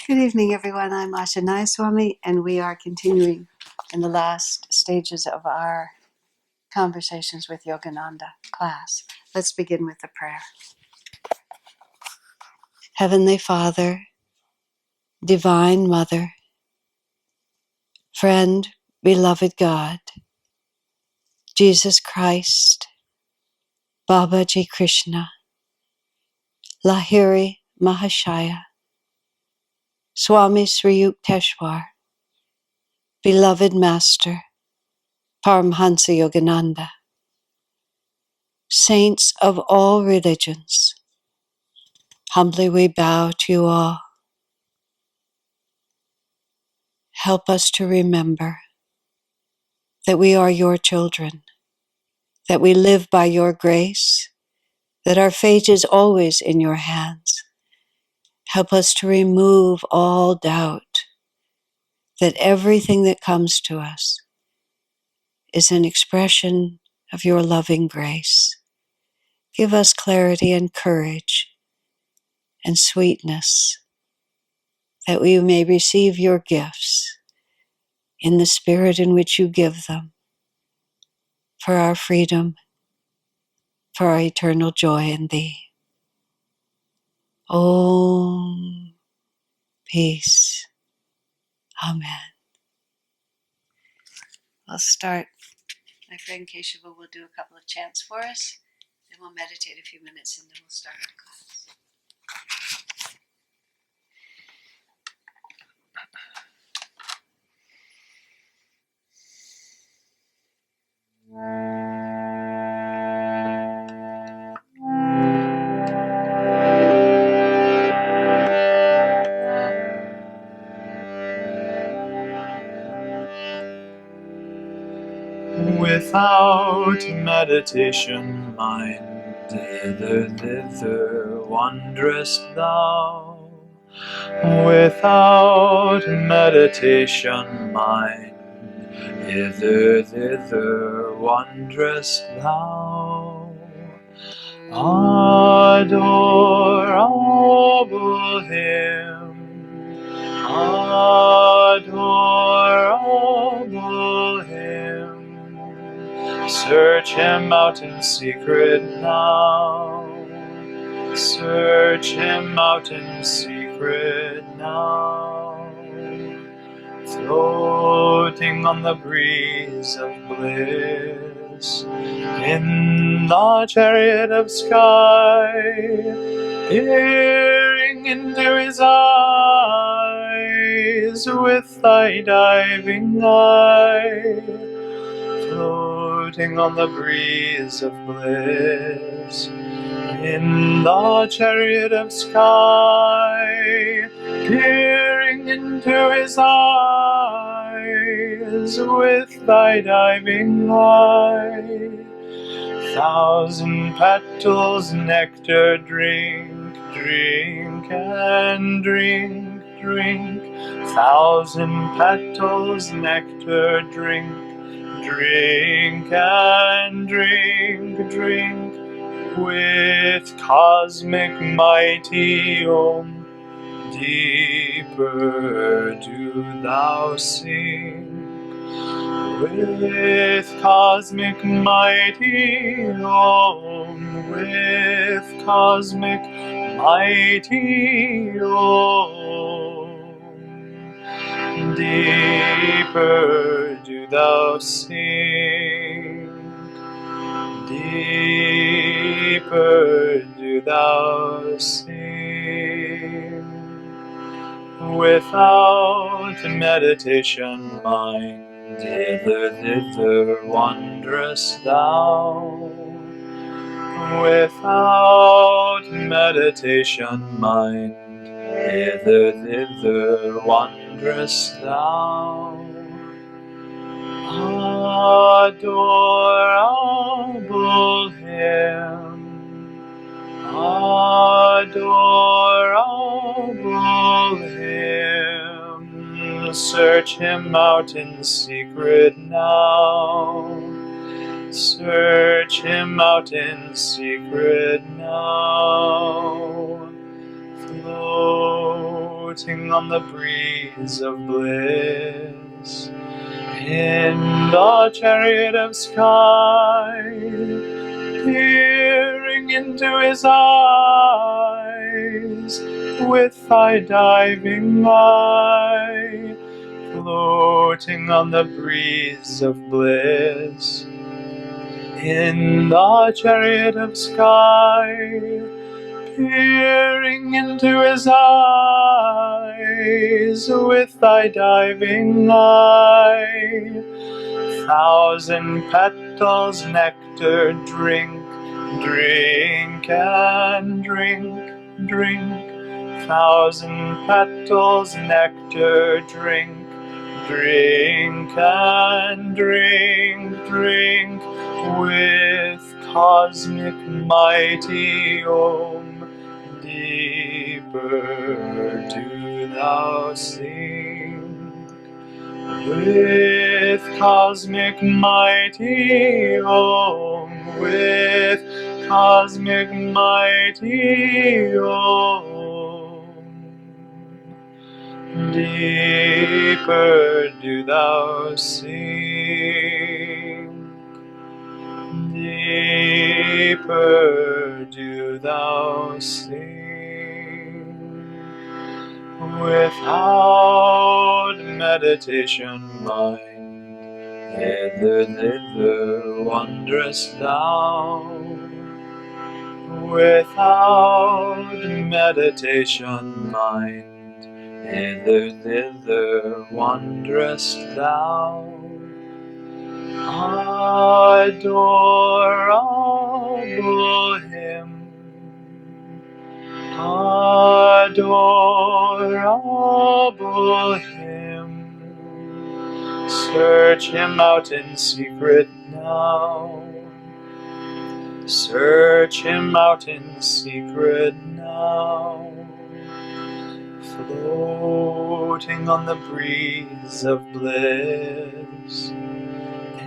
Good evening, everyone. I'm Asha Nayaswami, and we are continuing in the last stages of our Conversations with Yogananda class. Let's begin with the prayer. Heavenly Father, Divine Mother, Friend, Beloved God, Jesus Christ, Babaji Krishna, Lahiri Mahashaya, Swami Sri Yukteswar, Beloved Master, Paramahansa Yogananda, Saints of all religions, humbly we bow to you all. Help us to remember that we are your children, that we live by your grace, that our fate is always in your hands. Help us to remove all doubt that everything that comes to us is an expression of your loving grace. Give us clarity and courage and sweetness that we may receive your gifts in the spirit in which you give them, for our freedom, for our eternal joy in thee. Om. Peace. Amen. I'll start. My friend Keshava will do a couple of chants for us, then we'll meditate a few minutes, and then we'll start our class. Without meditation, mind, thither, thither wanderest thou. Without meditation, mind, hither, thither wanderest thou. Adorable hymn, adorable hymn. Search him out in secret now. Search him out in secret now. Floating on the breeze of bliss, in the chariot of sky, peering into his eyes with thy diving eye. Floating on the breeze of bliss, in the chariot of sky, peering into his eyes with thy diving eye. Thousand petals nectar drink, drink and drink, drink. Thousand petals nectar drink, drink and drink, drink. With cosmic mighty Om, deeper do thou sink. With cosmic mighty Om, with cosmic mighty Om, deeper do thou sink. Deeper do thou sink. Without meditation, mind, hither, thither wanderest thou. Without meditation, mind, hither, thither wanderest thou. Adorable hymn, adorable hymn. Search him out in secret now. Search him out in secret now. Floating floating on the breeze of bliss. In the chariot of sky, peering into his eyes with thy diving eye, floating on the breeze of bliss. In the chariot of sky, peering into his eyes with thy diving eye, thousand petals nectar drink, drink and drink, drink. Thousand petals nectar drink, drink and drink, drink. With cosmic mighty Om, deeper do thou sink. With cosmic mighty Om, with cosmic mighty Om, deeper do thou sink, deeper do thou sink. Without meditation, mind, hither, thither wanderest thou. Without meditation, mind, hither, thither wanderest thou. Adorable hymn, adorable hymn. Search him out in secret now. Search him out in secret now. Floating on the breeze of bliss.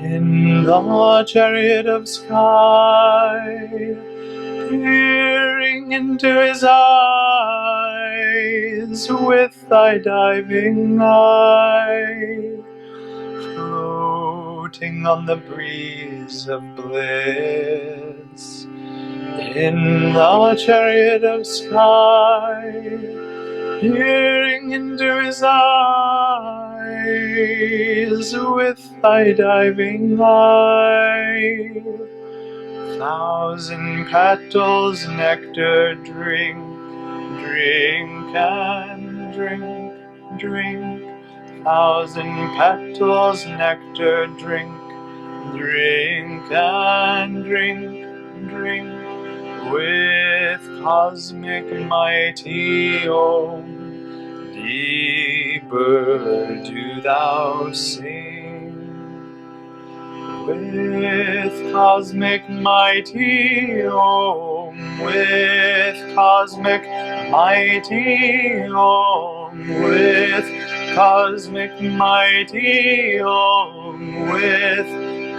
In the chariot of sky, peering into his eyes with thy diving eye, floating on the breeze of bliss. In the chariot of sky, peering into his eyes with thy diving eye, thousand petals nectar drink, drink and drink, drink. Thousand petals nectar drink, drink and drink, drink. With cosmic mighty Om, deeper do thou sink. With cosmic mighty Om, with cosmic mighty Om, with cosmic mighty Om, with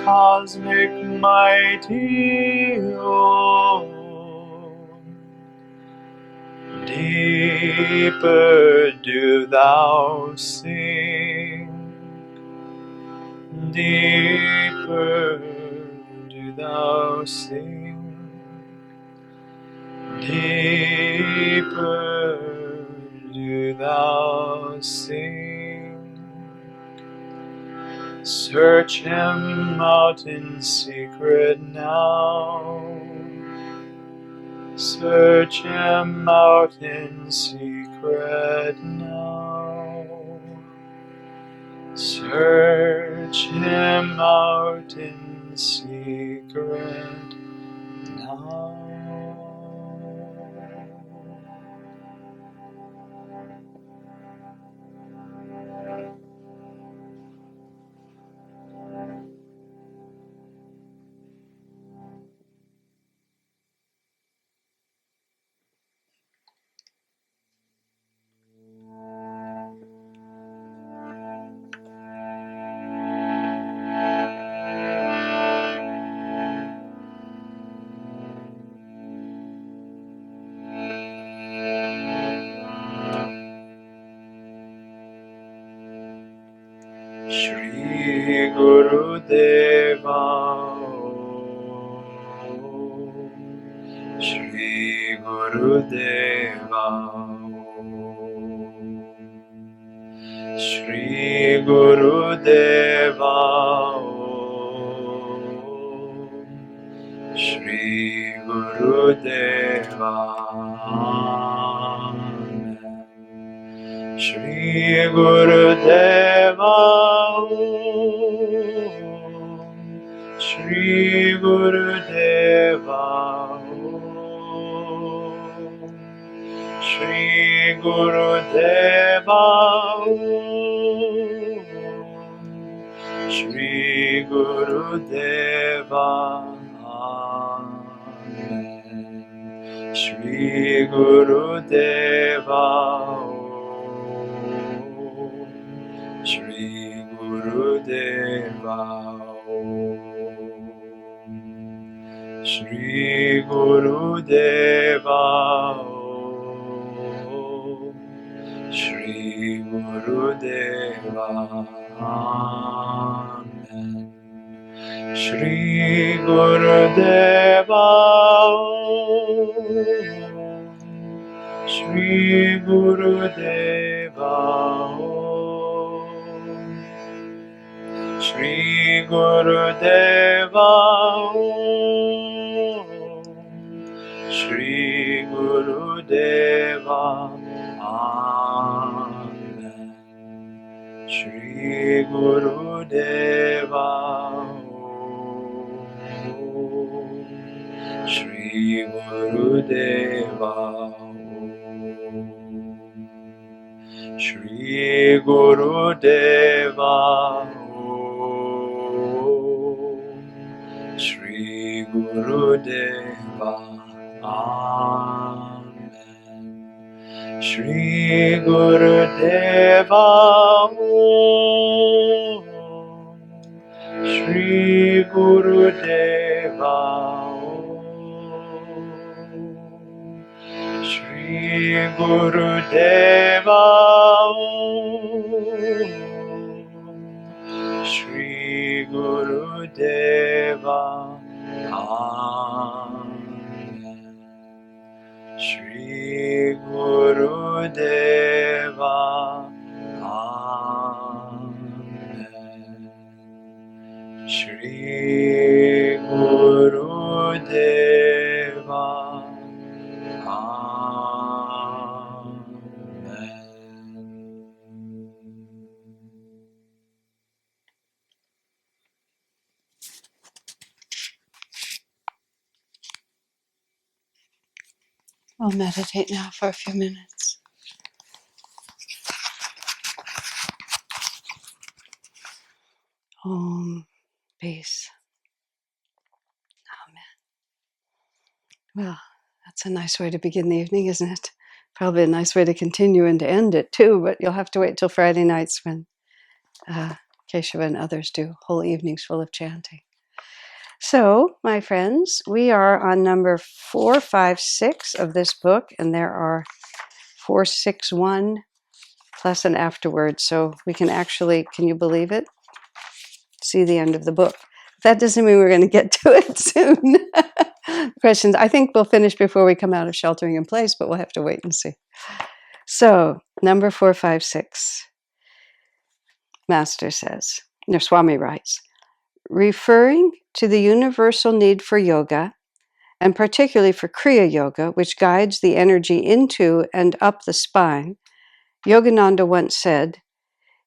cosmic mighty Om, deeper do thou sink. Deeper do thou sink, deeper do thou sink. Search him out in secret now. Search him out in secret now. Search him out in secret now. Shri Guru Deva Shri Guru Deva Shri Guru Deva Shri Guru Deva Shri Guru Deva Shri Guru Deva Shri Guru Deva Shri Guru Deva Amen. Shri Guru Deva Shri Guru Deva Shri Guru Deva Shri Guru Deva Amen. Shri Guru Deva Shri Guru Deva Shri Guru Deva Shri Guru Deva Amen. Shri Guru Deva Shri Guru Deva Shri Guru Deva Shri Guru Deva Amen. Shri Guru Deva Shri Guru Deva Shri Guru Deva Shri Guru Deva Amen. Shri Guru Deva Amen. Shri Guru Deva Amen. I'll meditate now for a few minutes. Om, peace. Amen. Well, that's a nice way to begin the evening, isn't it? Probably a nice way to continue and to end it too, but you'll have to wait till Friday nights when Keshava and others do whole evenings full of chanting. So, my friends, we are on number 456 of this book, and there are 461 plus an afterwards. So we can actually, can you believe it? See the end of the book. That doesn't mean we're going to get to it soon. Questions. I think we'll finish before we come out of sheltering in place, but we'll have to wait and see. So, number 456. Master says, Swami writes, referring to the universal need for yoga, and particularly for Kriya Yoga, which guides the energy into and up the spine, Yogananda once said,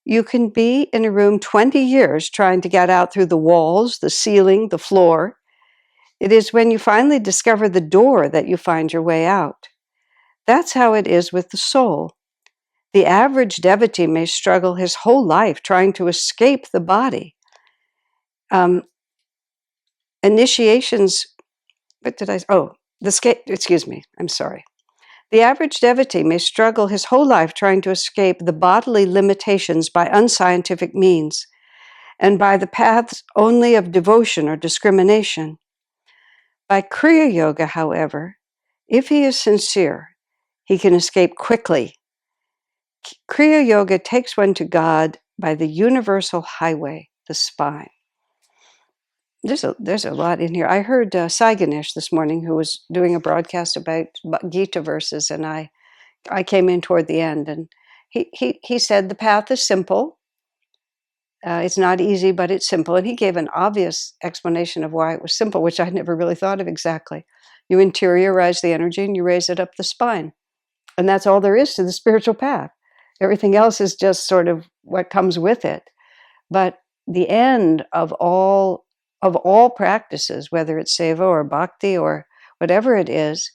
you can be in a room 20 years trying to get out through the walls, the ceiling, the floor. It is when you finally discover the door that you find your way out. That's how it is with the soul. The average devotee may struggle his whole life trying to escape the body. Initiations, what did I, excuse me, I'm sorry. The average devotee may struggle his whole life trying to escape the bodily limitations by unscientific means and by the paths only of devotion or discrimination. By Kriya Yoga, however, if he is sincere, he can escape quickly. Kriya Yoga takes one to God by the universal highway, the spine. There's a lot in here. I heard Sai Ganesh this morning, who was doing a broadcast about Gita verses, and I came in toward the end, and he said the path is simple. It's not easy, but it's simple. And he gave an obvious explanation of why it was simple, which I'd never really thought of exactly. You interiorize the energy and you raise it up the spine. And that's all there is to the spiritual path. Everything else is just sort of what comes with it. But the end of all practices, whether it's seva or bhakti or whatever it is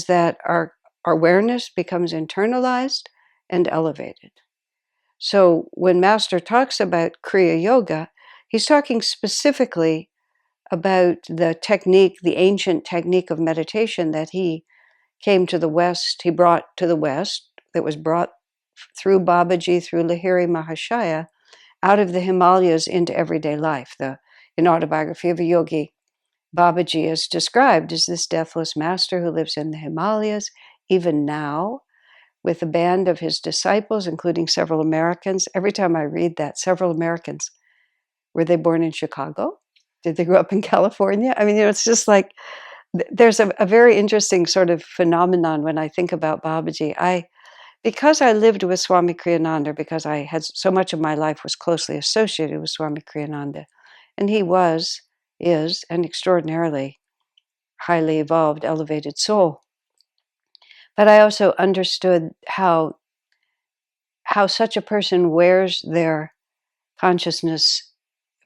that our awareness becomes internalized and elevated. So when Master talks about Kriya Yoga, he's talking specifically about the technique, the ancient technique of meditation that he came to the West, he brought to the West, that was brought through Babaji, through Lahiri Mahashaya, out of the Himalayas into everyday life. In Autobiography of a Yogi, Babaji is described as this deathless master who lives in the Himalayas, even now, with a band of his disciples, including several Americans. Every time I read that, several Americans. Were they born in Chicago? Did they grow up in California? I mean, it's just like, there's a very interesting sort of phenomenon when I think about Babaji. Because I lived with Swami Kriyananda, because I had so much of my life was closely associated with Swami Kriyananda, and he is an extraordinarily highly evolved, elevated soul. But I also understood how such a person wears their consciousness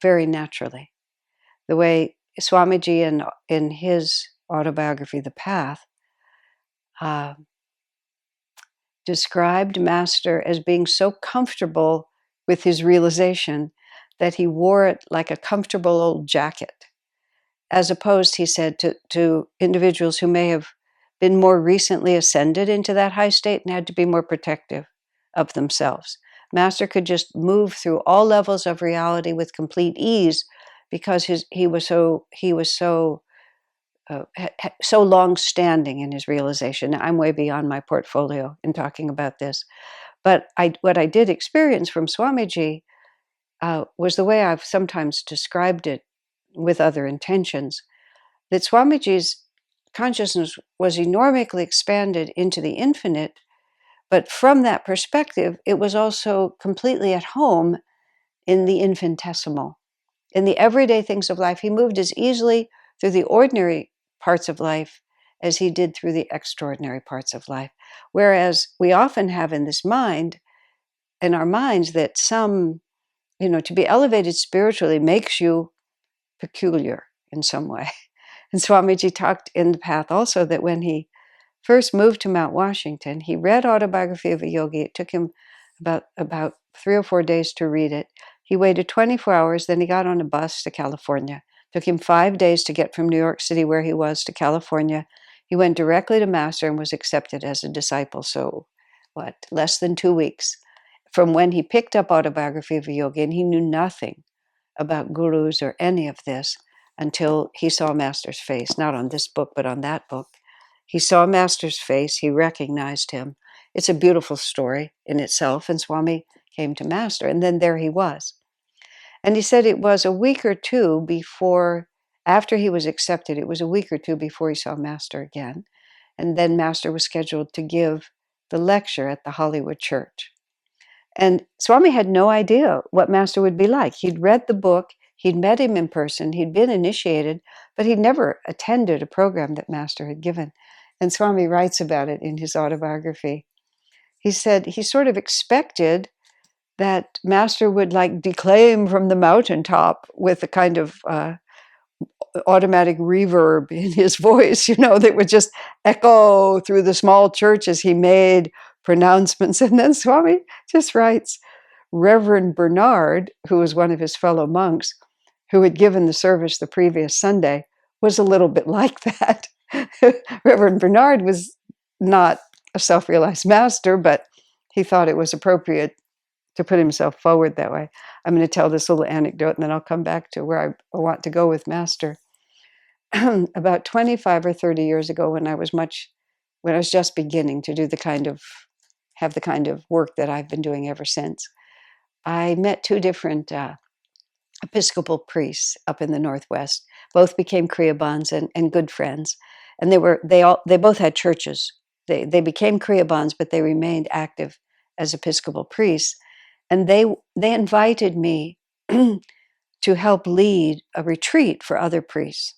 very naturally. The way Swamiji in his autobiography, The Path, described Master as being so comfortable with his realization that he wore it like a comfortable old jacket, as opposed, he said, to individuals who may have been more recently ascended into that high state and had to be more protective of themselves. Master could just move through all levels of reality with complete ease because he was so so long-standing in his realization. I'm way beyond my portfolio in talking about this, but what I did experience from Swamiji was the way I've sometimes described it with other intentions, that Swamiji's consciousness was enormously expanded into the infinite, but from that perspective, it was also completely at home in the infinitesimal. In the everyday things of life, he moved as easily through the ordinary parts of life as he did through the extraordinary parts of life. Whereas we often have in our minds, that to be elevated spiritually makes you peculiar in some way. And Swamiji talked in The Path also that when he first moved to Mount Washington, he read Autobiography of a Yogi. It took him about 3 or 4 days to read it. He waited 24 hours, then he got on a bus to California. It took him 5 days to get from New York City, where he was, to California. He went directly to Master and was accepted as a disciple. So, less than 2 weeks from when he picked up Autobiography of a Yogi, and he knew nothing about gurus or any of this until he saw Master's face, not on this book, but on that book. He saw Master's face, he recognized him. It's a beautiful story in itself, and Swami came to Master, and then there he was. And he said it was a week or two before, after he was accepted, it was a week or two before he saw Master again. And then Master was scheduled to give the lecture at the Hollywood Church. And Swami had no idea what Master would be like. He'd read the book, he'd met him in person, he'd been initiated, but he'd never attended a program that Master had given. And Swami writes about it in his autobiography. He said he sort of expected that Master would declaim from the mountaintop with a kind of automatic reverb in his voice, that would just echo through the small church as he made pronouncements. And then Swami just writes, Reverend Bernard, who was one of his fellow monks, who had given the service the previous Sunday, was a little bit like that. Reverend Bernard was not a self-realized master, but he thought it was appropriate to put himself forward that way. I'm going to tell this little anecdote, and then I'll come back to where I want to go with Master. About 25 or 30 years ago, when I was just beginning to have the kind of work that I've been doing ever since, I met two different Episcopal priests up in the Northwest. Both became Kriya bonds and good friends, and they both had churches. They became Kriya bonds, but they remained active as Episcopal priests, and they invited me to help lead a retreat for other priests.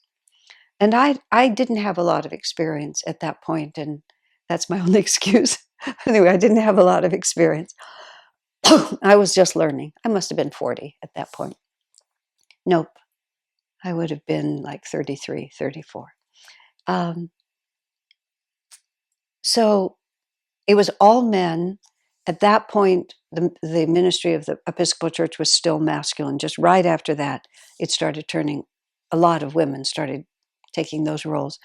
And I didn't have a lot of experience at that point, and that's my only excuse. Anyway, I didn't have a lot of experience. I was just learning. I must have been 40 at that point. Nope, I would have been like 33, 34. So it was all men. At that point, the ministry of the Episcopal Church was still masculine. Just right after that, it started turning, a lot of women started taking those roles.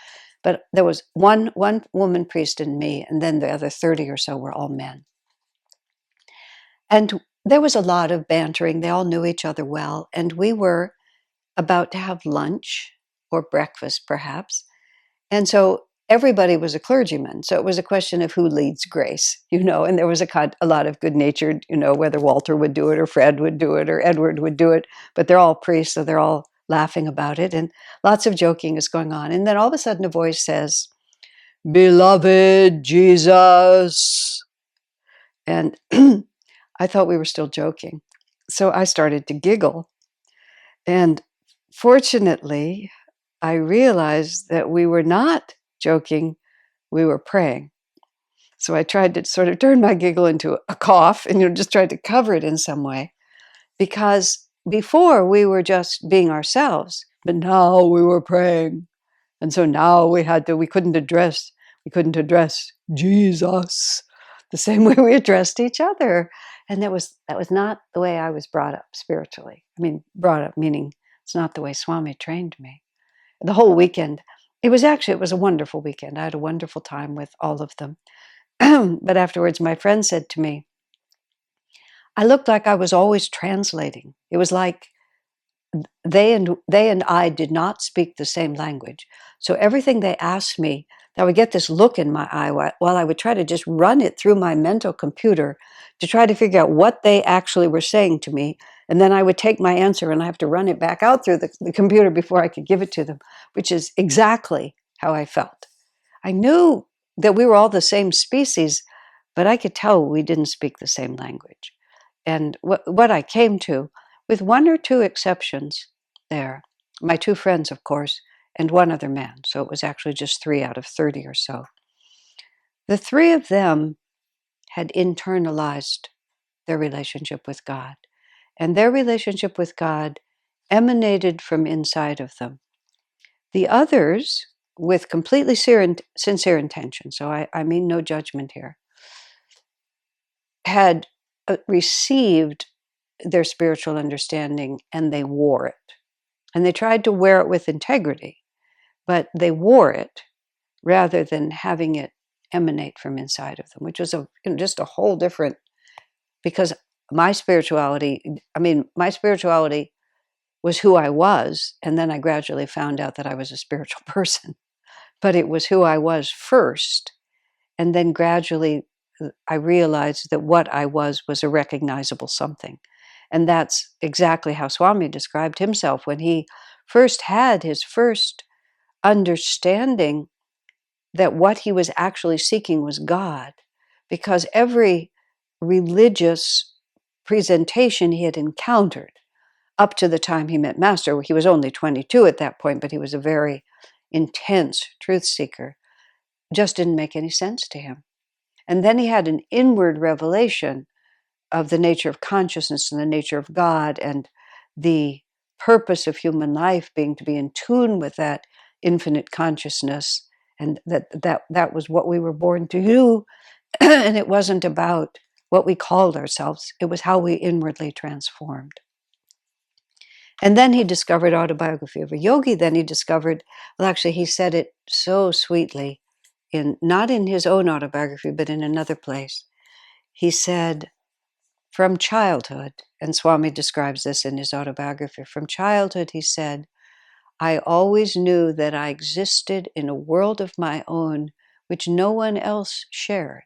But there was one woman priest and me, and then the other 30 or so were all men. And there was a lot of bantering. They all knew each other well. And we were about to have lunch or breakfast, perhaps. And so everybody was a clergyman. So it was a question of who leads grace, and there was a lot of good natured, whether Walter would do it or Fred would do it or Edward would do it. But they're all priests, so they're all laughing about it. And lots of joking is going on. And then all of a sudden a voice says, "Beloved Jesus." And I thought we were still joking. So I started to giggle. And fortunately, I realized that we were not joking, we were praying. So I tried to sort of turn my giggle into a cough and just tried to cover it in some way. Because before we were just being ourselves, but now we were praying. And so now we couldn't address Jesus the same way we addressed each other. And that was not the way I was brought up spiritually. I mean, brought up meaning it's not the way Swami trained me. The whole weekend, it was a wonderful weekend. I had a wonderful time with all of them. But afterwards, my friend said to me, I looked like I was always translating. It was like they and I did not speak the same language. So everything they asked me, I would get this look in my eye while I would try to just run it through my mental computer to try to figure out what they actually were saying to me. And then I would take my answer and I have to run it back out through the computer before I could give it to them, which is exactly how I felt. I knew that we were all the same species, but I could tell we didn't speak the same language. And what I came to, with one or two exceptions there, my two friends, of course, and one other man. So it was actually just 3 out of 30 or so. The three of them had internalized their relationship with God. And their relationship with God emanated from inside of them. The others, with completely sincere intention, so I mean no judgment here, had received their spiritual understanding and they wore it. And they tried to wear it with integrity, but they wore it rather than having it emanate from inside of them, which was just a whole different, because my spirituality was who I was, and then I gradually found out that I was a spiritual person. But it was who I was first, and then gradually I realized that what I was a recognizable something. And that's exactly how Swami described himself when he first had his first understanding that what he was actually seeking was God. Because every religious presentation he had encountered up to the time he met Master, he was only 22 at that point, but he was a very intense truth seeker, just didn't make any sense to him. And then he had an inward revelation of the nature of consciousness and the nature of God and the purpose of human life being to be in tune with that infinite consciousness, and that was what we were born to do. And it wasn't about what we called ourselves, it was how we inwardly transformed. And then he discovered Autobiography of a Yogi. Then he discovered, well, actually, he said it so sweetly, not in his own autobiography, but in another place. He said, from childhood, and Swami describes this in his autobiography, from childhood, he said, I always knew that I existed in a world of my own which no one else shared.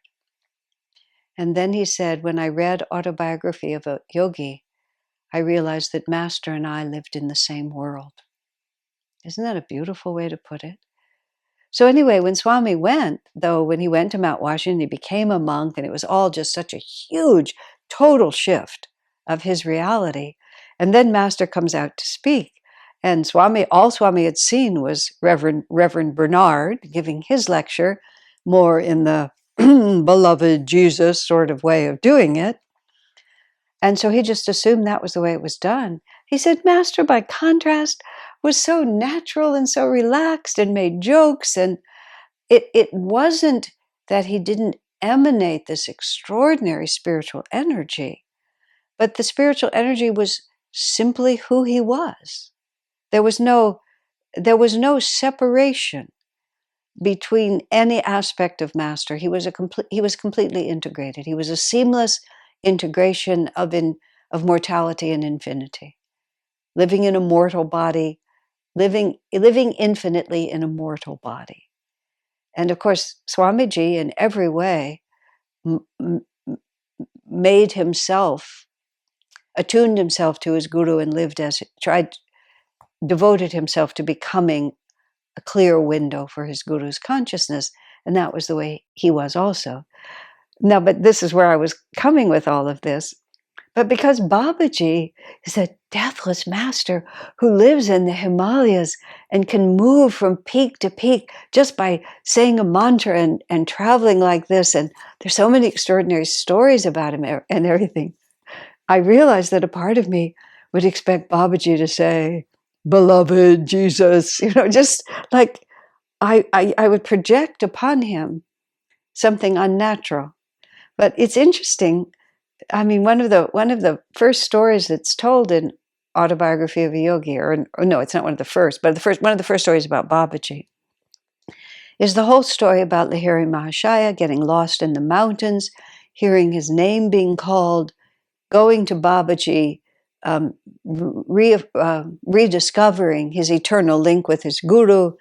And then he said, when I read Autobiography of a Yogi, I realized that Master and I lived in the same world. Isn't that a beautiful way to put it? So anyway, when Swami went, though, when he went to Mount Washington, he became a monk, and it was all just such a huge, total shift of his reality. And then Master comes out to speak. And all Swami had seen was Reverend Bernard giving his lecture, more in the beloved Jesus sort of way of doing it. And so he just assumed that was the way it was done. He said, Master, by contrast, was so natural and so relaxed and made jokes. And it wasn't that he didn't emanate this extraordinary spiritual energy, but the spiritual energy was simply who he was. There was no separation between any aspect of Master. He was completely integrated. He was a seamless integration of mortality and infinity, living in a mortal body, living infinitely in a mortal body. And of course, Swamiji, in every way, made himself, attuned himself to his guru, and devoted himself to becoming a clear window for his guru's consciousness. And that was the way he was also. Now, but this is where I was coming with all of this. But because Babaji is a deathless master who lives in the Himalayas and can move from peak to peak just by saying a mantra and traveling like this, and there's so many extraordinary stories about him and everything, I realized that a part of me would expect Babaji to say, beloved Jesus, just like I would project upon him something unnatural. But it's interesting. I mean, one of the first stories that's told in Autobiography of a Yogi, or no, it's not one of the first, but one of the first stories about Babaji is the whole story about Lahiri Mahashaya getting lost in the mountains, hearing his name being called, going to Babaji, rediscovering his eternal link with his guru,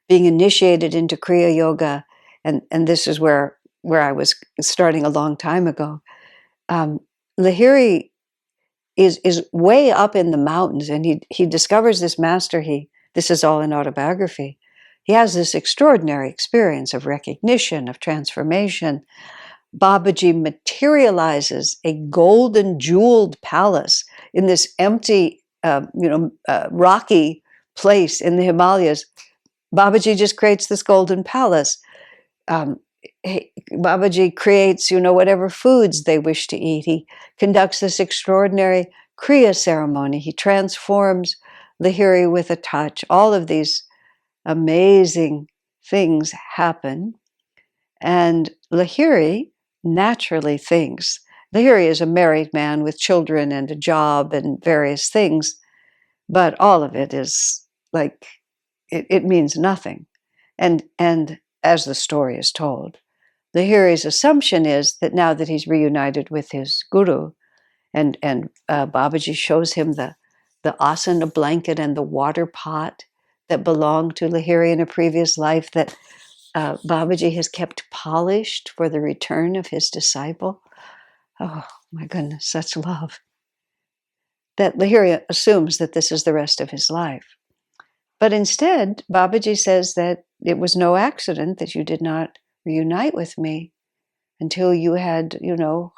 being initiated into Kriya Yoga, and this is where I was starting a long time ago. Lahiri is way up in the mountains, and he discovers this master. This is all in Autobiography. He has this extraordinary experience of recognition, of transformation. Babaji materializes a golden jeweled palace in this empty, rocky place in the Himalayas. Babaji just creates this golden palace. Babaji creates, whatever foods they wish to eat. He conducts this extraordinary Kriya ceremony. He transforms Lahiri with a touch. All of these amazing things happen. And Lahiri naturally thinks, Lahiri is a married man with children and a job and various things, but all of it is like, it means nothing. And as the story is told, Lahiri's assumption is that now that he's reunited with his guru, and Babaji shows him the asana blanket and the water pot that belonged to Lahiri in a previous life, that Babaji has kept polished for the return of his disciple. Oh my goodness, such love. That Lahiri assumes that this is the rest of his life. But instead, Babaji says that it was no accident that you did not reunite with me until you had,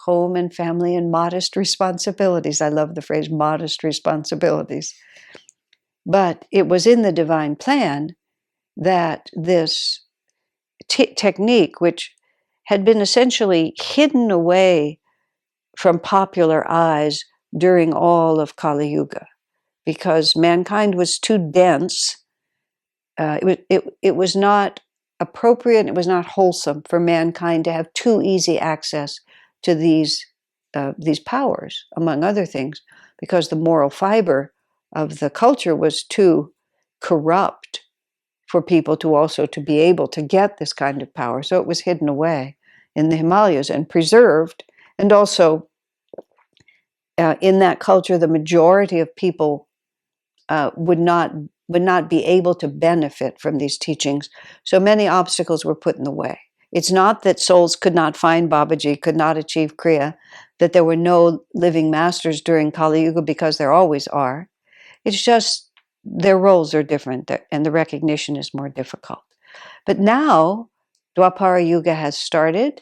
home and family and modest responsibilities. I love the phrase modest responsibilities. But it was in the divine plan that this technique, which had been essentially hidden away from popular eyes during all of Kali Yuga, because mankind was too dense. It was not appropriate, it was not wholesome for mankind to have too easy access to these powers, among other things, because the moral fiber of the culture was too corrupt for people to be able to get this kind of power. So it was hidden away in the Himalayas and preserved. And also, in that culture, the majority of people would not be able to benefit from these teachings. So many obstacles were put in the way. It's not that souls could not find Babaji, could not achieve Kriya, that there were no living masters during Kali Yuga, because there always are. It's just their roles are different and the recognition is more difficult. But now, Dwapara Yuga has started,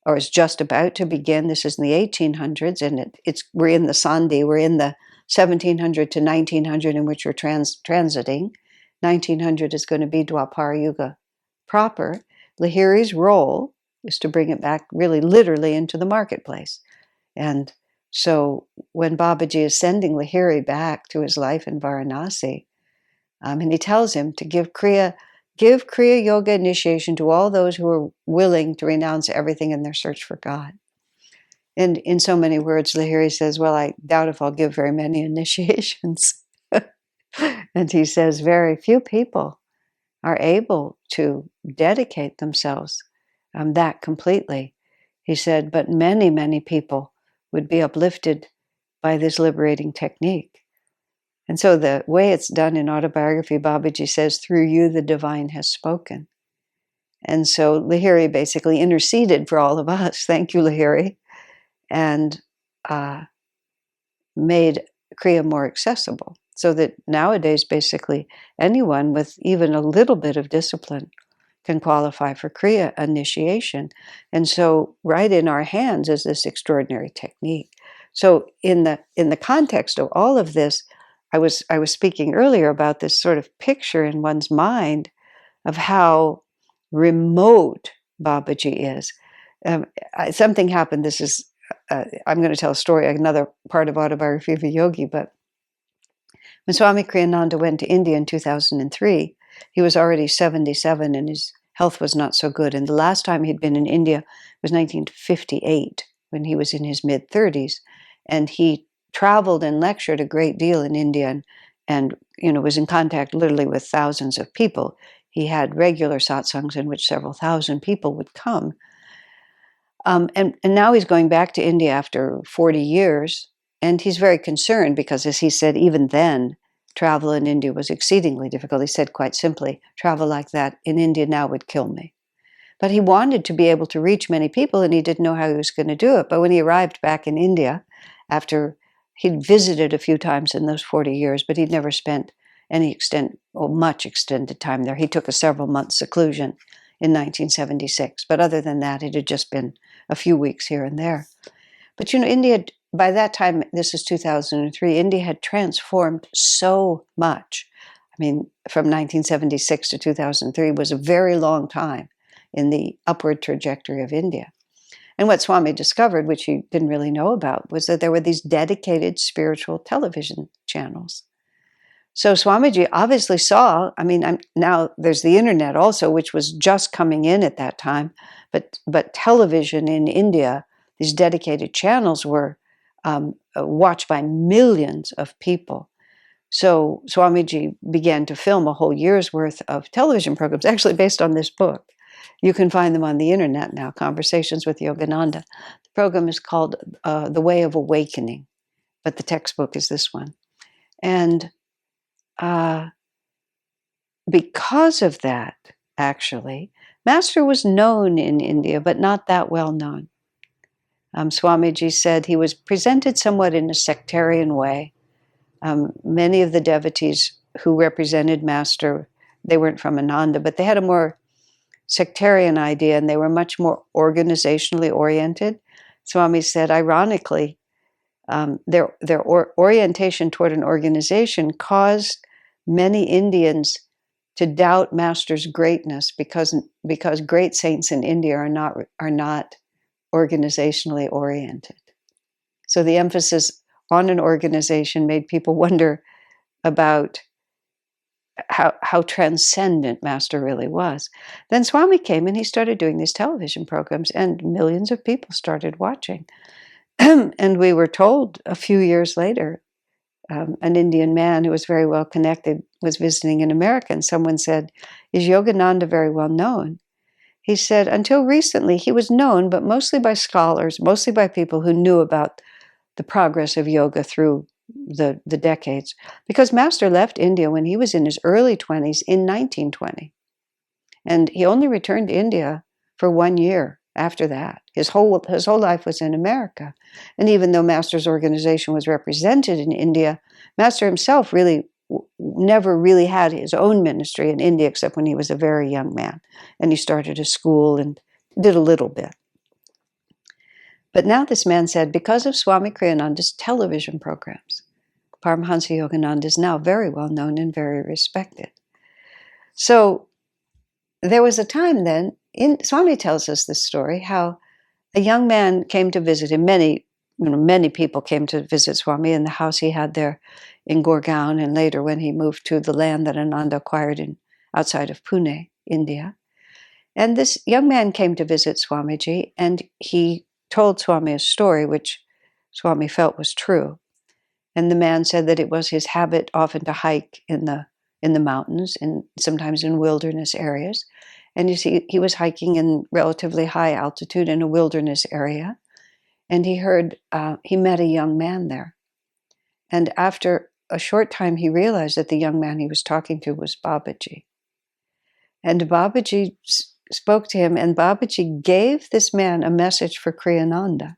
or is just about to begin. This is in the 1800s, and we're in the Sandhi, we're in the 1700 to 1900 in which we're transiting. 1900 is going to be Dwapara Yuga proper. Lahiri's role is to bring it back really literally into the marketplace. And so when Babaji is sending Lahiri back to his life in Varanasi, and he tells him to give Kriya Yoga initiation to all those who are willing to renounce everything in their search for God. And in so many words, Lahiri says, well, I doubt if I'll give very many initiations. And he says, very few people are able to dedicate themselves that completely. He said, but many, many people would be uplifted by this liberating technique. And so the way it's done in autobiography, Babaji says, through you, the divine has spoken. And so Lahiri basically interceded for all of us. Thank you, Lahiri. And made Kriya more accessible. So that nowadays, basically, anyone with even a little bit of discipline can qualify for Kriya initiation. And so right in our hands is this extraordinary technique. So in the context of all of this, I was speaking earlier about this sort of picture in one's mind of how remote Babaji is. Something happened. This is I'm going to tell a story, another part of Autobiography of a Yogi, but when Swami Kriyananda went to India in 2003, he was already 77 and his health was not so good. And the last time he'd been in India was 1958, when he was in his mid-30s. And he traveled and lectured a great deal in India and was in contact literally with thousands of people. He had regular satsangs in which several thousand people would come. And now he's going back to India after 40 years, and he's very concerned because, as he said, even then, travel in India was exceedingly difficult. He said quite simply, travel like that in India now would kill me. But he wanted to be able to reach many people, and he didn't know how he was going to do it. But when he arrived back in India, after he'd visited a few times in those 40 years, but he'd never spent much extended time there. He took a several month seclusion in 1976. But other than that, it had just been a few weeks here and there. But India, by that time, this is 2003, India had transformed so much. I mean, from 1976 to 2003 was a very long time in the upward trajectory of India. And what Swami discovered, which he didn't really know about, was that there were these dedicated spiritual television channels. So Swamiji obviously saw, now there's the internet also, which was just coming in at that time, but television in India, these dedicated channels were watched by millions of people. So Swamiji began to film a whole year's worth of television programs, actually based on this book. You can find them on the internet now, Conversations with Yogananda. The program is called The Way of Awakening, but the textbook is this one. And because of that, actually, Master was known in India, but not that well known. Swamiji said he was presented somewhat in a sectarian way. Many of the devotees who represented Master, they weren't from Ananda, but they had a more sectarian idea, and they were much more organizationally oriented. Swami said, ironically, their orientation toward an organization caused many Indians to doubt Master's greatness because great saints in India are not organizationally oriented. So the emphasis on an organization made people wonder about how transcendent Master really was. Then Swami came and he started doing these television programs, and millions of people started watching. And we were told a few years later, an Indian man who was very well connected was visiting in America, and someone said, "Is Yogananda very well known?" He said, until recently he was known, but mostly by scholars, mostly by people who knew about the progress of yoga through the decades, because Master left India when he was in his early 20s in 1920. And he only returned to India for 1 year after that. His whole life was in America. And even though Master's organization was represented in India, Master himself really never really had his own ministry in India except when he was a very young man. And he started a school and did a little bit. But now this man said, because of Swami Kriyananda's television programs, Paramahansa Yogananda is now very well known and very respected. So there was a time then, Swami tells us this story, how a young man came to visit him. Many people came to visit Swami in the house he had there in Gurgaon, and later when he moved to the land that Ananda acquired outside of Pune, India. And this young man came to visit Swamiji, and he told Swami a story which Swami felt was true. And the man said that it was his habit often to hike in the mountains and sometimes in wilderness areas. And you see, he was hiking in relatively high altitude in a wilderness area, and he met a young man there. And after a short time, he realized that the young man he was talking to was Babaji. And Babaji spoke to him, and Babaji gave this man a message for Kriyananda,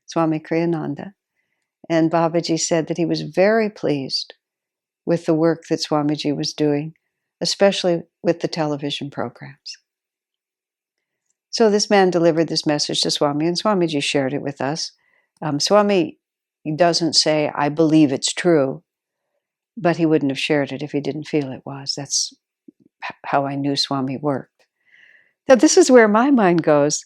Swami Kriyananda. And Babaji said that he was very pleased with the work that Swamiji was doing, especially with the television programs. So this man delivered this message to Swami, and Swamiji shared it with us. Swami doesn't say, I believe it's true, but he wouldn't have shared it if he didn't feel it was. That's how I knew Swami worked. Now this is where my mind goes.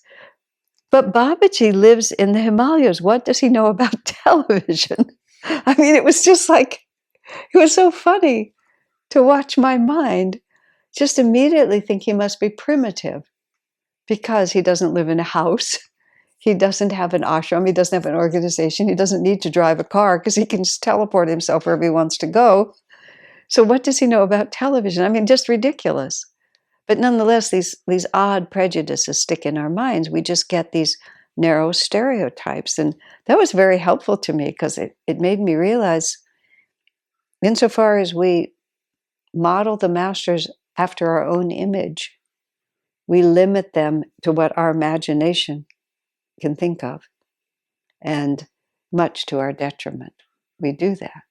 But Babaji lives in the Himalayas. What does he know about television? I mean, it was just like, it was so funny to watch my mind just immediately think he must be primitive because he doesn't live in a house. He doesn't have an ashram. He doesn't have an organization. He doesn't need to drive a car because he can just teleport himself wherever he wants to go. So what does he know about television? I mean, just ridiculous. But nonetheless, these odd prejudices stick in our minds. We just get these narrow stereotypes. And that was very helpful to me because it made me realize, insofar as we model the masters after our own image, we limit them to what our imagination can think of, and much to our detriment. We do that.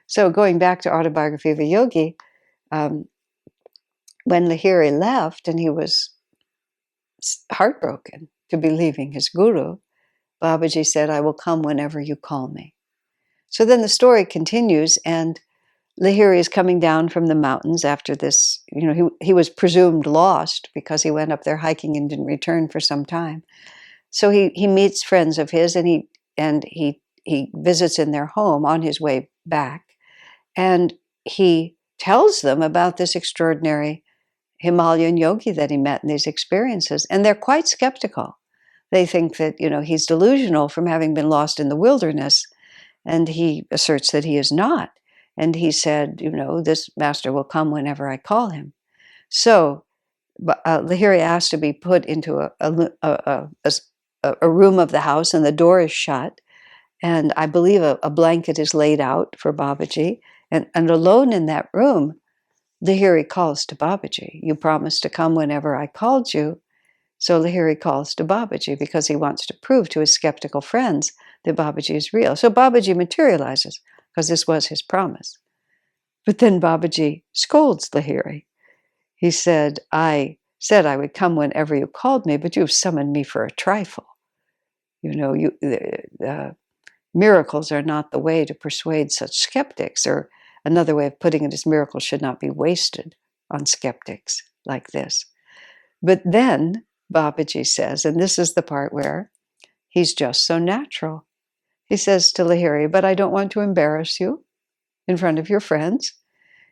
So going back to Autobiography of a Yogi, when Lahiri left and he was heartbroken to be leaving his guru, Babaji said, I will come whenever you call me. So then the story continues, and Lahiri is coming down from the mountains after this. He was presumed lost because he went up there hiking and didn't return for some time. So he meets friends of his, and he visits in their home on his way back, and he tells them about this extraordinary Himalayan yogi that he met in these experiences, and they're quite skeptical. They think that he's delusional from having been lost in the wilderness, and he asserts that he is not. And he said, this master will come whenever I call him. So Lahiri asked to be put into a room of the house, and the door is shut. And I believe a blanket is laid out for Babaji. And alone in that room, Lahiri calls to Babaji. You promised to come whenever I called you. So Lahiri calls to Babaji because he wants to prove to his skeptical friends that Babaji is real. So Babaji materializes because this was his promise. But then Babaji scolds Lahiri. He said, I said I would come whenever you called me, but you've summoned me for a trifle. Miracles are not the way to persuade such skeptics, or another way of putting it is miracles should not be wasted on skeptics like this. But then Babaji says, and this is the part where he's just so natural. He says to Lahiri, but I don't want to embarrass you in front of your friends.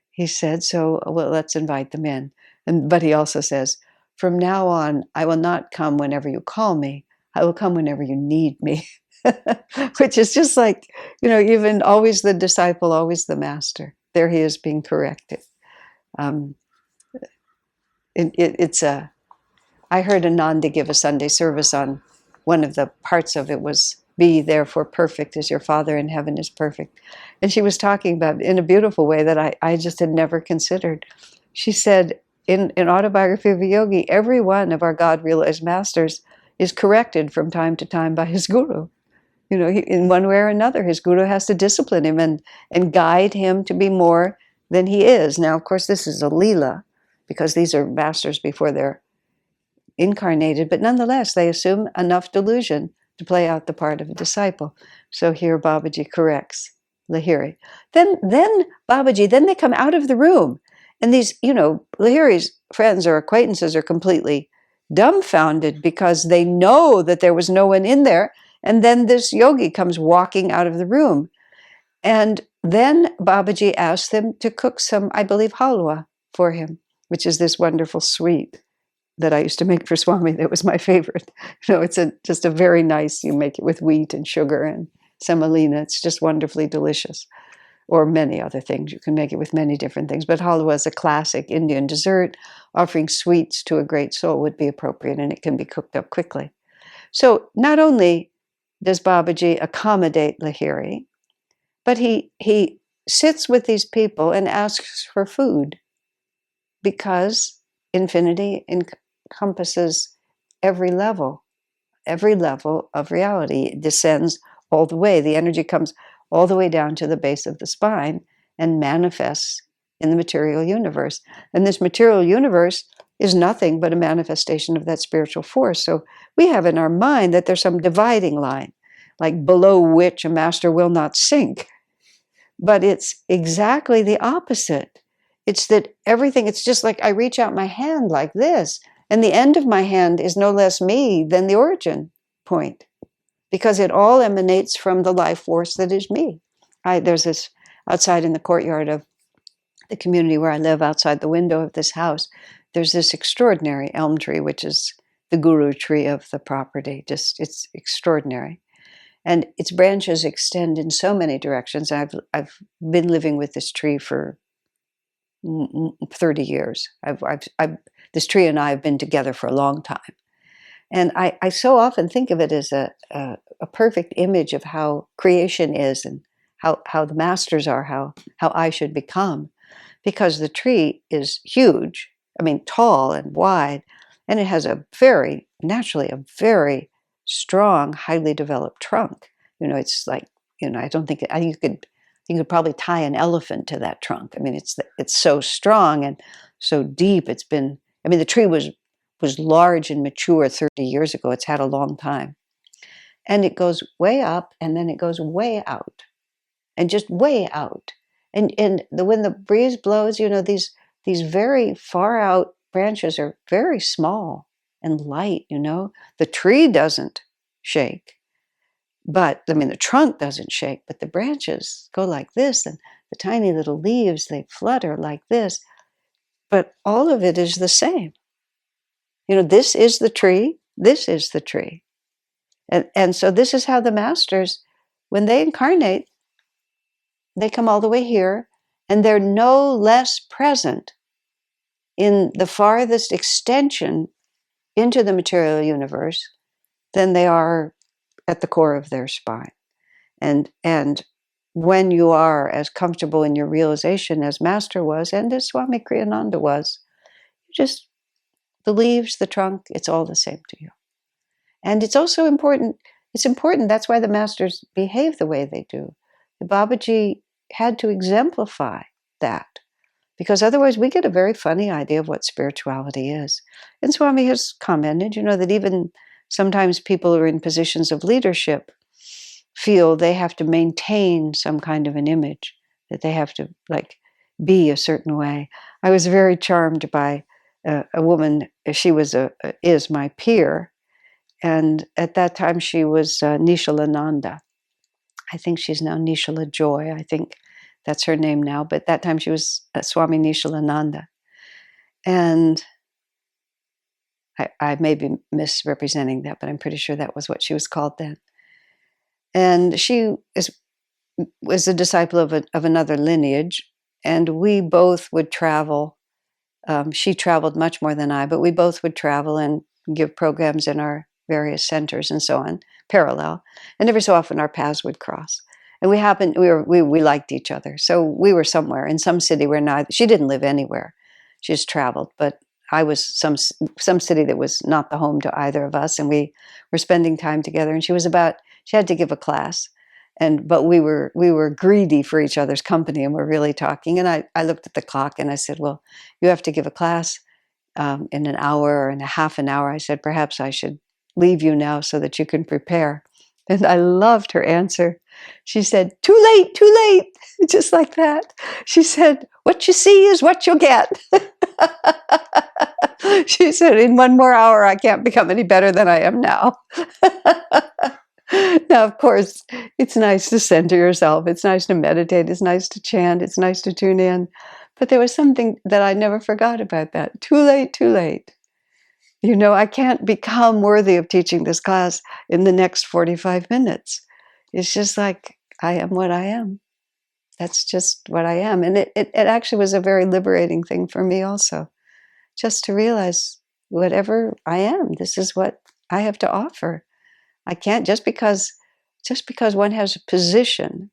He said, so let's invite them in. But he also says, from now on, I will not come whenever you call me. I will come whenever you need me. Which is just like, even always the disciple, always the master. There he is being corrected. I heard Ananda give a Sunday service on one of the parts of it was, be therefore perfect as your Father in heaven is perfect. And she was talking about, in a beautiful way that I just had never considered. She said, in Autobiography of a Yogi, every one of our God-realized masters is corrected from time to time by his guru. In one way or another, his guru has to discipline him and guide him to be more than he is. Now, of course, this is a Leela, because these are masters before they're incarnated, but nonetheless, they assume enough delusion to play out the part of a disciple. So here Babaji corrects Lahiri. Then Babaji, then they come out of the room, and these, Lahiri's friends or acquaintances are completely dumbfounded because they know that there was no one in there. And then this yogi comes walking out of the room. And then Babaji asks them to cook some, I believe, halwa for him, which is this wonderful sweet that I used to make for Swami. That was my favorite. It's just a very nice, you make it with wheat and sugar and semolina. It's just wonderfully delicious. Or many other things. You can make it with many different things. But halwa is a classic Indian dessert. Offering sweets to a great soul would be appropriate, and it can be cooked up quickly. So not only does Babaji accommodate Lahiri, but he sits with these people and asks for food, because infinity encompasses every level of reality. It descends all the way. The energy comes all the way down to the base of the spine and manifests in the material universe. And this material universe is nothing but a manifestation of that spiritual force. So we have in our mind that there's some dividing line, like below which a master will not sink. But it's exactly the opposite. It's that everything, it's just like I reach out my hand like this, and the end of my hand is no less me than the origin point, because it all emanates from the life force that is me. There's this outside in the courtyard of the community where I live, outside the window of this house, there's this extraordinary elm tree, which is the guru tree of the property. Just, it's extraordinary. And its branches extend in so many directions. I've been living with this tree for 30 years. This tree and I have been together for a long time. And I so often think of it as a perfect image of how creation is, and how the masters are, how I should become. Because the tree is huge, tall and wide, and it has naturally a very strong, highly developed trunk. It's like, I don't think, you could probably tie an elephant to that trunk. It's so strong and so deep. The tree was large and mature 30 years ago. It's had a long time. And it goes way up, and then it goes way out, and just way out. And when the breeze blows, these very far out branches are very small and light. The tree doesn't shake, but the trunk doesn't shake, but the branches go like this, and the tiny little leaves, they flutter like this. But all of it is the same. This is the tree. This is the tree. And so this is how the masters, when they incarnate, they come all the way here, and they're no less present in the farthest extension into the material universe than they are at the core of their spine. And when you are as comfortable in your realization as Master was, and as Swami Kriyananda was, just the leaves, the trunk, it's all the same to you. And it's also important, that's why the masters behave the way they do. The Babaji had to exemplify that, because otherwise we get a very funny idea of what spirituality is. And Swami has commented, that even sometimes people who are in positions of leadership feel they have to maintain some kind of an image, that they have to be a certain way. I was very charmed by a woman. She is my peer, and at that time she was Nishalananda. I think she's now Nishala Joy. I think that's her name now. But that time she was Swami Nishalananda. And I may be misrepresenting that, but I'm pretty sure that was what she was called then. And she was a disciple of another lineage. And we both would travel. She traveled much more than I, but we both would travel and give programs in our various centers and so on, parallel. And every so often our paths would cross. And we liked each other. So we were somewhere in some city where she didn't live anywhere. she's traveled, but I was some city that was not the home to either of us, and we were spending time together. And she had to give a class, but we were greedy for each other's company, and we're really talking. And I looked at the clock and I said, "Well, you have to give a class in an hour or in a half an hour." I said, "Perhaps I should leave you now so that you can prepare." And I loved her answer. She said, "Too late, too late." Just like that. She said, "What you see is what you'll get." She said, "In one more hour, I can't become any better than I am now." Now, of course, it's nice to center yourself. It's nice to meditate. It's nice to chant. It's nice to tune in. But there was something that I never forgot about that. Too late, too late. I can't become worthy of teaching this class in the next 45 minutes. It's just like, I am what I am. That's just what I am. And it actually was a very liberating thing for me also, just to realize whatever I am, this is what I have to offer. I can't, just because one has a position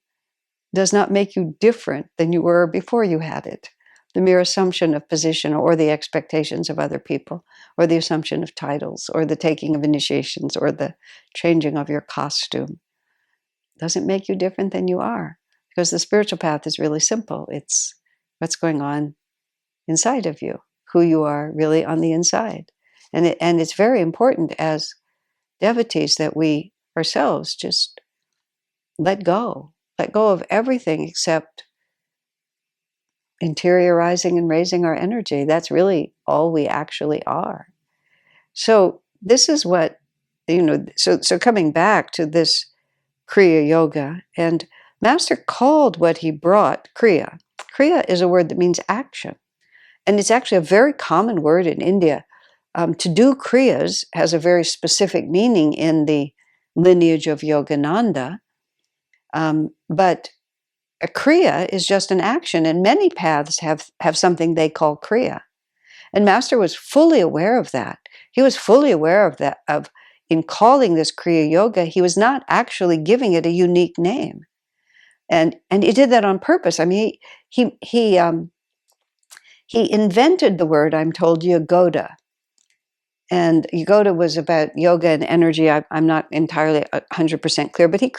does not make you different than you were before you had it. The mere assumption of position, or the expectations of other people, or the assumption of titles, or the taking of initiations, or the changing of your costume doesn't make you different than you are. Because the spiritual path is really simple. It's what's going on inside of you, who you are really on the inside. And it's very important as devotees that we ourselves just let go of everything except interiorizing and raising our energy. That's really all we actually are. So this is what, so coming back to this Kriya Yoga, and Master called what he brought Kriya. Kriya is a word that means action. And it's actually a very common word in India. To do Kriyas has a very specific meaning in the lineage of Yogananda. But a Kriya is just an action, and many paths have something they call Kriya. And Master was fully aware of that. He was fully aware of that, in calling this Kriya Yoga, he was not actually giving it a unique name. And he did that on purpose. I mean, he invented the word, I'm told, Yagoda. And Yagoda was about yoga and energy. I'm not entirely 100% clear, but he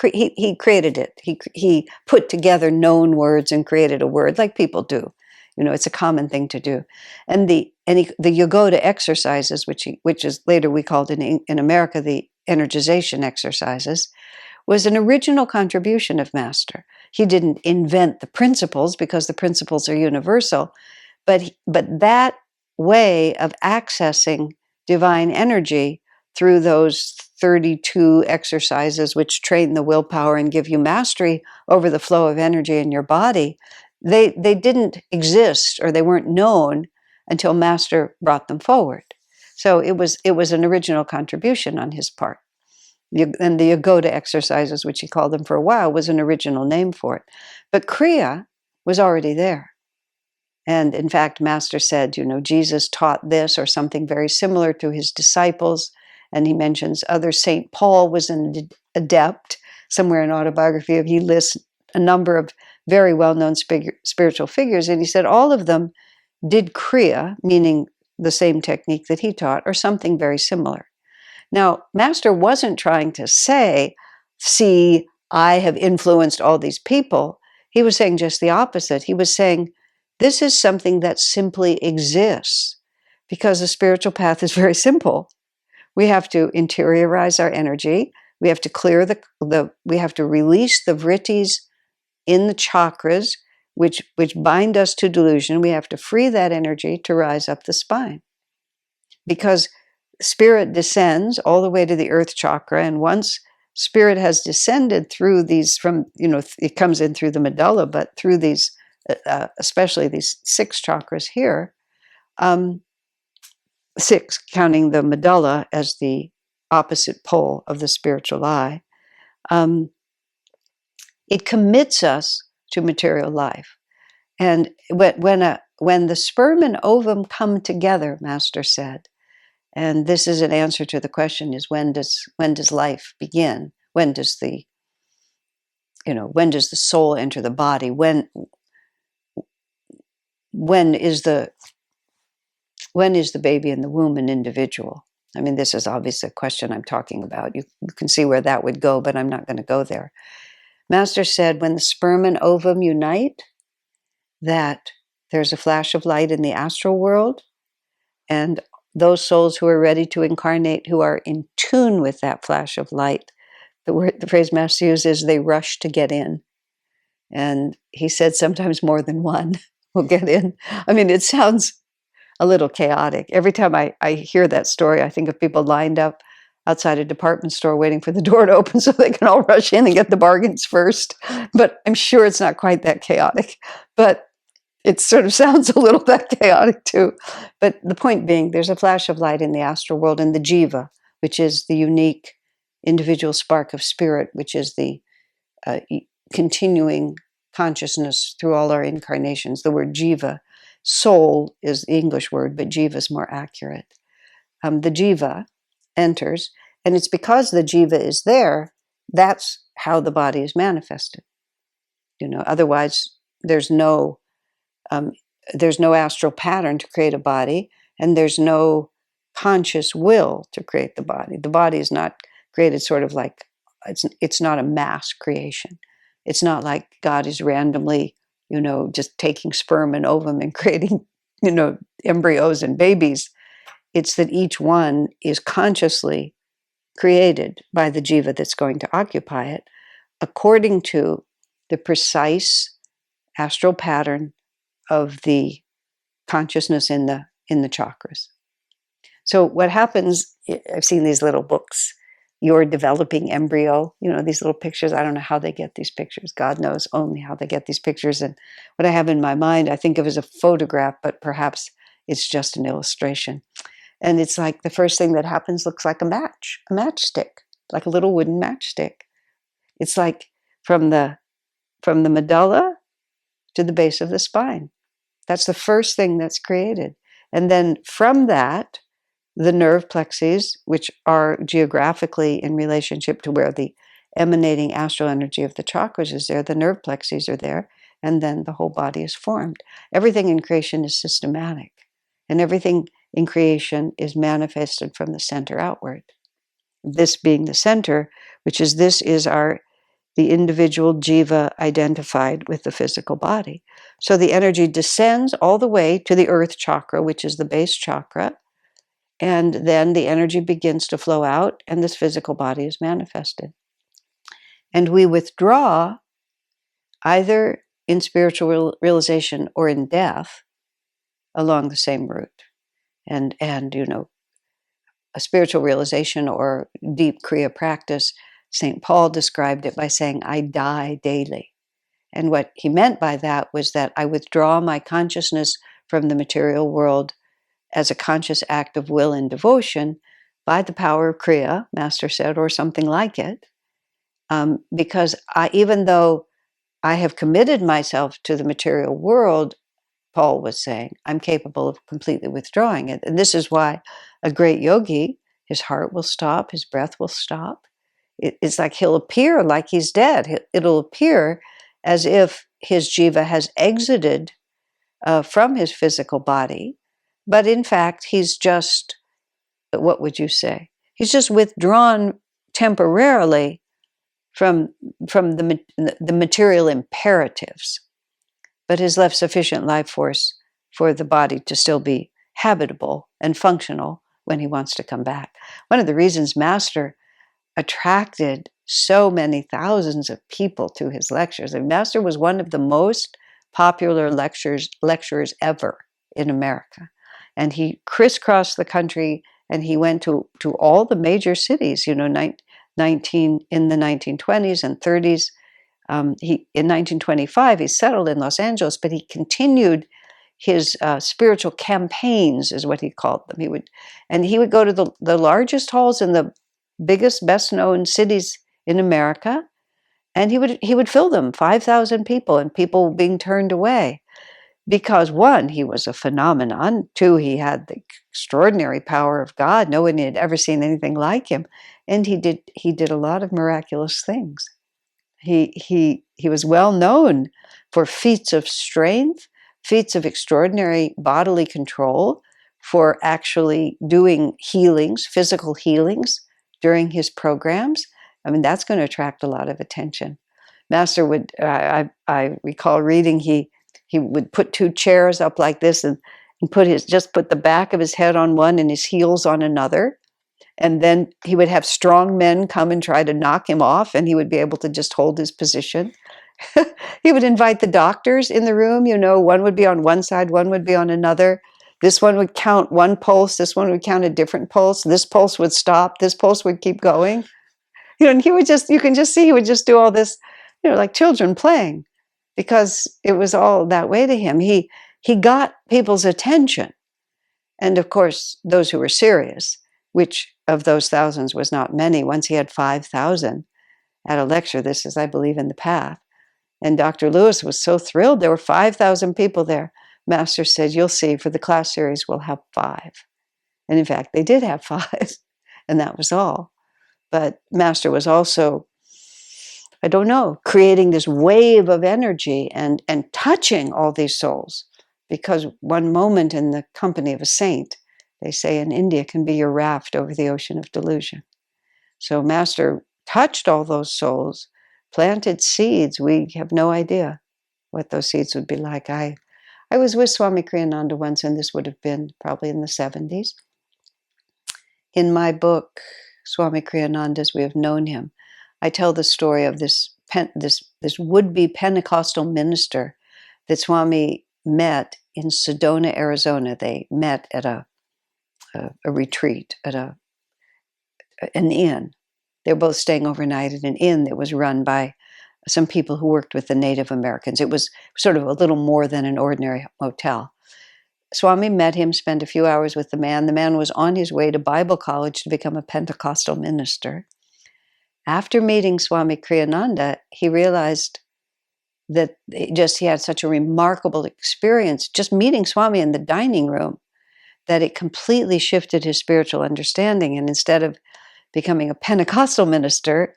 created it. He put together known words and created a word, like people do. It's a common thing to do. And the Yagoda exercises, which is later we called in America the energization exercises, was an original contribution of Master. He didn't invent the principles, because the principles are universal, but that way of accessing divine energy through those 32 exercises, which train the willpower and give you mastery over the flow of energy in your body, they didn't exist, or they weren't known until Master brought them forward. So it was an original contribution on his part. And the Yagoda exercises, which he called them for a while, was an original name for it. But Kriya was already there. And in fact, Master said, Jesus taught this or something very similar to his disciples. And he mentions St. Paul was an adept. Somewhere in autobiography he lists a number of very well-known spiritual figures. And he said all of them did Kriya, meaning the same technique that he taught, or something very similar. Now, Master wasn't trying to say, see, I have influenced all these people. He was saying just the opposite. He was saying, this is something that simply exists, because the spiritual path is very simple. We have to interiorize our energy. We have to clear we have to release the vrittis in the chakras, which bind us to delusion. We have to free that energy to rise up the spine. Because spirit descends all the way to the earth chakra, and once spirit has descended through these, it comes in through the medulla, but through these, especially these 6 chakras here, 6 counting the medulla as the opposite pole of the spiritual eye, it commits us to material life. And when the sperm and ovum come together, Master said, and this is an answer to the question: is when does life begin? When does the soul enter the body? When is the When is the baby in the womb an individual? I mean, this is obviously a question I'm talking about. You can see where that would go, but I'm not going to go there. Master said when the sperm and ovum unite, that there's a flash of light in the astral world, and those souls who are ready to incarnate, who are in tune with that flash of light, the phrase Master uses, they rush to get in. And he said sometimes more than one will get in. I mean, it sounds a little chaotic. Every time I hear that story, I think of people lined up outside a department store waiting for the door to open so they can all rush in and get the bargains first. But I'm sure it's not quite that chaotic. But it sort of sounds a little that chaotic too. But the point being, there's a flash of light in the astral world, and the jiva, which is the unique individual spark of spirit, which is the continuing consciousness through all our incarnations. The word jiva, soul is the English word, but jiva is more accurate. The jiva enters, and it's because the jiva is there, that's how the body is manifested. Otherwise there's no astral pattern to create a body, and there's no conscious will to create the body. The body is not created sort of like, it's not a mass creation. It's not like God is randomly, just taking sperm and ovum and creating, embryos and babies. It's that each one is consciously created by the jiva that's going to occupy it, according to the precise astral pattern of the consciousness in the chakras. So what happens, I've seen these little books, Your Developing Embryo, these little pictures. I don't know how they get these pictures. God knows only how they get these pictures. And what I have in my mind, I think of as a photograph, but perhaps it's just an illustration. And it's like the first thing that happens looks like a matchstick, like a little wooden matchstick. It's like from the medulla to the base of the spine. That's the first thing that's created. And then from that, the nerve plexes, which are geographically in relationship to where the emanating astral energy of the chakras is there, the nerve plexes are there, and then the whole body is formed. Everything in creation is systematic, and everything in creation is manifested from the center outward. This being the center, this is the individual jiva identified with the physical body. So the energy descends all the way to the earth chakra, which is the base chakra, and then the energy begins to flow out, and this physical body is manifested. And we withdraw either in spiritual realization or in death along the same route. And a spiritual realization or deep Kriya practice, St. Paul described it by saying, I die daily. And what he meant by that was that I withdraw my consciousness from the material world as a conscious act of will and devotion by the power of Kriya, Master said, or something like it, because even though I have committed myself to the material world, Paul was saying, I'm capable of completely withdrawing it. And this is why a great yogi, his heart will stop, his breath will stop. It's like he'll appear like he's dead. It'll appear as if his jiva has exited from his physical body, but in fact, he's just, what would you say? He's just withdrawn temporarily from the material imperatives, but has left sufficient life force for the body to still be habitable and functional when he wants to come back. One of the reasons Master attracted so many thousands of people to his lectures, and Master was one of the most popular lecturers ever in America. And he crisscrossed the country, and he went to all the major cities, in the 1920s and 30s. In 1925, he settled in Los Angeles, but he continued his spiritual campaigns, is what he called them. He would go to the largest halls in the biggest, best-known cities in America, and he would fill them, 5,000 people, and people being turned away. Because one, he was a phenomenon. Two, he had the extraordinary power of God. No one had ever seen anything like him. And he did a lot of miraculous things. He was well known for feats of strength, feats of extraordinary bodily control, for actually doing healings, physical healings during his programs. I mean, that's going to attract a lot of attention. Master would, I recall reading, he would put two chairs up like this and put the back of his head on one and his heels on another. And then he would have strong men come and try to knock him off, and he would be able to just hold his position. He would invite the doctors in the room, one would be on one side, one would be on another. This one would count one pulse, this one would count a different pulse, this pulse would stop, this pulse would keep going. And he would you can just see he would just do all this, like children playing, because it was all that way to him. He got people's attention. And of course, those who were serious, which of those thousands was not many. Once he had 5,000 at a lecture. This is, I believe, in the Path. And Dr. Lewis was so thrilled. There were 5,000 people there. Master said, you'll see, for the class series, we'll have 5. And in fact, they did have 5. And that was all. But Master was also, I don't know, creating this wave of energy and touching all these souls. Because one moment in the company of a saint, they say in India, can be your raft over the ocean of delusion. So Master touched all those souls, planted seeds. We have no idea what those seeds would be like. I was with Swami Kriyananda once, and this would have been probably in the 70s. In my book, Swami Kriyananda's We Have Known Him, I tell the story of this would-be Pentecostal minister that Swami met in Sedona, Arizona. They met at a retreat at an inn. They were both staying overnight at an inn that was run by some people who worked with the Native Americans. It was sort of a little more than an ordinary motel. Swami met him, spent a few hours with the man. The man was on his way to Bible college to become a Pentecostal minister. After meeting Swami Kriyananda, he realized that he had such a remarkable experience just meeting Swami in the dining room that it completely shifted his spiritual understanding. And instead of becoming a Pentecostal minister,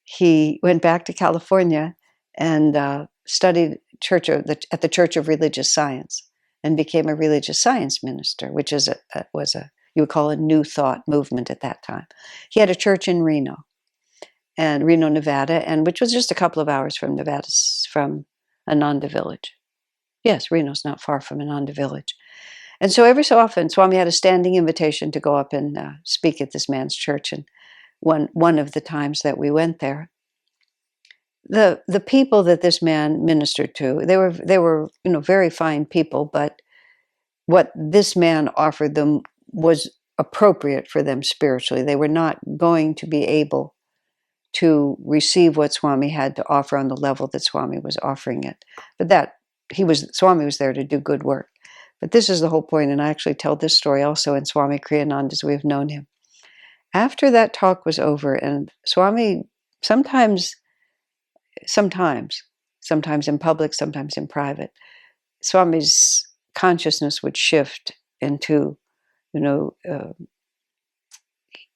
he went back to California and studied at the Church of Religious Science and became a religious science minister, which was you would call a new thought movement at that time. He had a church in Reno, Nevada, and which was just a couple of hours from Ananda Village. Yes, Reno's not far from Ananda Village. And so every so often, Swami had a standing invitation to go up and speak at this man's church. And one of the times that we went there, the people that this man ministered to, they were very fine people, but what this man offered them was appropriate for them spiritually. They were not going to be able to receive what Swami had to offer on the level that Swami was offering it. But Swami was there to do good work. But this is the whole point, and I actually tell this story also in Swami Kriyananda's We Have Known Him. After that talk was over, and Swami sometimes in public, sometimes in private, Swami's consciousness would shift into,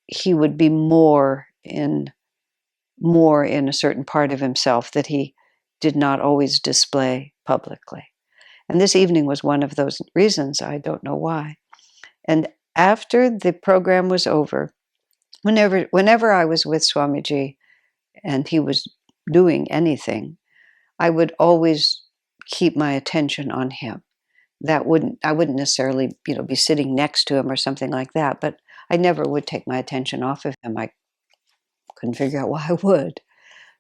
he would be more in a certain part of himself that he did not always display publicly. And this evening was one of those reasons. I don't know why. And after the program was over, whenever I was with Swamiji and he was doing anything, I would always keep my attention on him. I wouldn't necessarily, be sitting next to him or something like that, but I never would take my attention off of him. I couldn't figure out why I would.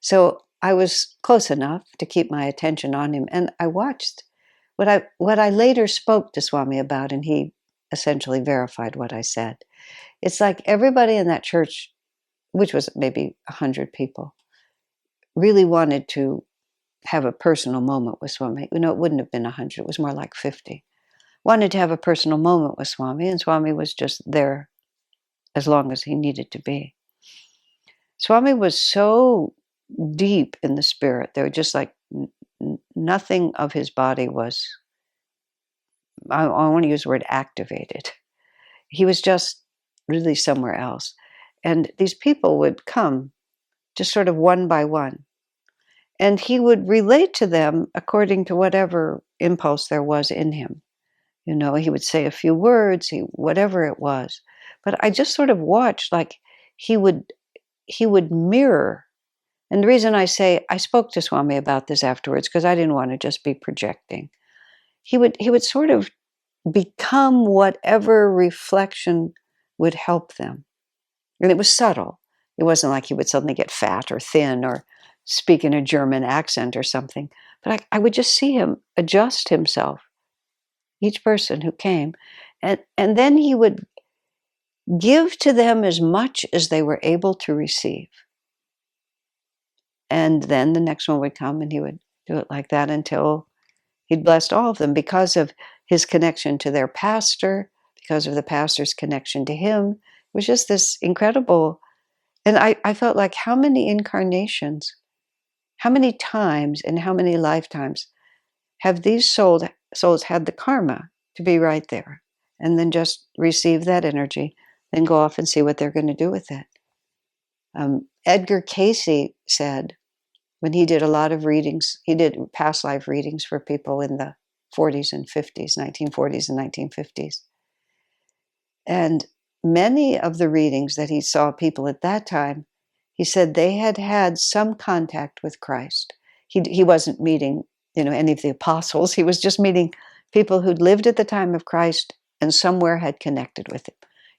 So I was close enough to keep my attention on him, and I watched what I later spoke to Swami about, and he essentially verified what I said. It's like everybody in that church, which was maybe 100 people, really wanted to have a personal moment with Swami. It wouldn't have been 100, it was more like 50. Wanted to have a personal moment with Swami, and Swami was just there as long as he needed to be. Swami was so deep in the spirit. There were just like nothing of his body was, I want to use the word activated. He was just really somewhere else. And these people would come just sort of one by one. And he would relate to them according to whatever impulse there was in him. He would say a few words, whatever it was. But I just sort of watched, like he would mirror. And the reason I say, I spoke to Swami about this afterwards because I didn't want to just be projecting. He would sort of become whatever reflection would help them. And it was subtle. It wasn't like he would suddenly get fat or thin or speak in a German accent or something. But I would just see him adjust himself, each person who came. And then he would give to them as much as they were able to receive. And then the next one would come and he would do it like that until he'd blessed all of them because of his connection to their pastor, because of the pastor's connection to him. It was just this incredible. And I felt like how many incarnations, how many times and how many lifetimes have these souls had the karma to be right there and then just receive that energy, then go off and see what they're going to do with it. Edgar Casey said, when he did a lot of readings, he did past life readings for people in the 40s and 50s, 1940s and 1950s. And many of the readings that he saw people at that time, he said they had had some contact with Christ. He wasn't meeting, any of the apostles. He was just meeting people who'd lived at the time of Christ and somewhere had connected with him.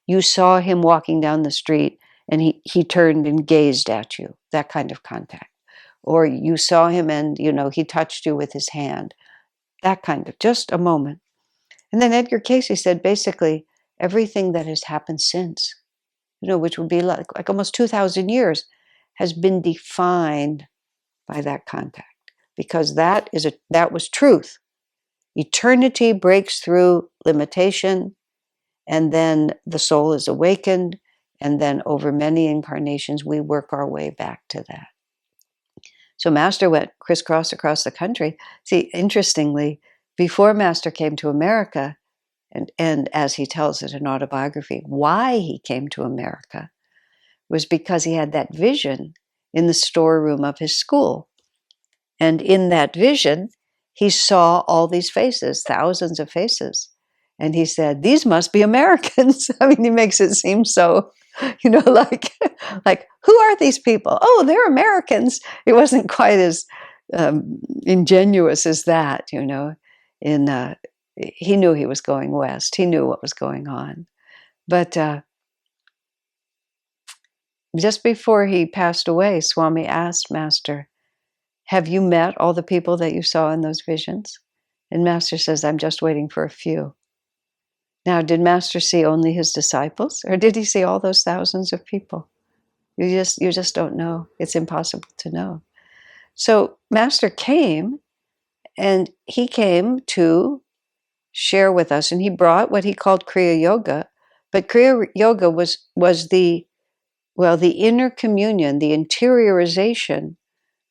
You saw him walking down the street and he turned and gazed at you, that kind of contact. Or you saw him and, he touched you with his hand, that kind of, just a moment. And then Edgar Casey said, basically, everything that has happened since, which would be like almost 2,000 years, has been defined by that contact. Because that was truth. Eternity breaks through limitation, and then the soul is awakened, and then over many incarnations, we work our way back to that. So Master went crisscross across the country. See, interestingly, before Master came to America, and as he tells it in autobiography, why he came to America was because he had that vision in the storeroom of his school. And in that vision, he saw all these faces, thousands of faces. And he said, these must be Americans. I mean, he makes it seem so, like who are these people? Oh, they're Americans. It wasn't quite as ingenuous as that, he knew he was going west. He knew what was going on. But just before he passed away, Swami asked Master, have you met all the people that you saw in those visions? And Master says, I'm just waiting for a few. Now, did Master see only his disciples, or did he see all those thousands of people? You just don't know. It's impossible to know. So Master came, and he came to share with us, and he brought what he called Kriya Yoga. But Kriya Yoga was the inner communion, the interiorization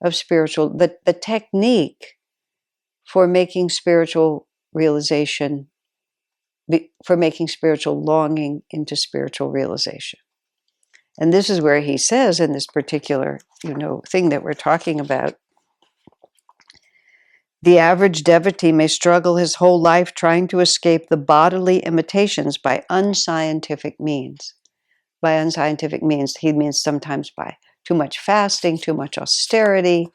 of spiritual, the technique for making spiritual realization, for making spiritual longing into spiritual realization. And this is where he says in this particular, thing that we're talking about, the average devotee may struggle his whole life trying to escape the bodily imitations by unscientific means. By unscientific means, he means sometimes by too much fasting, too much austerity,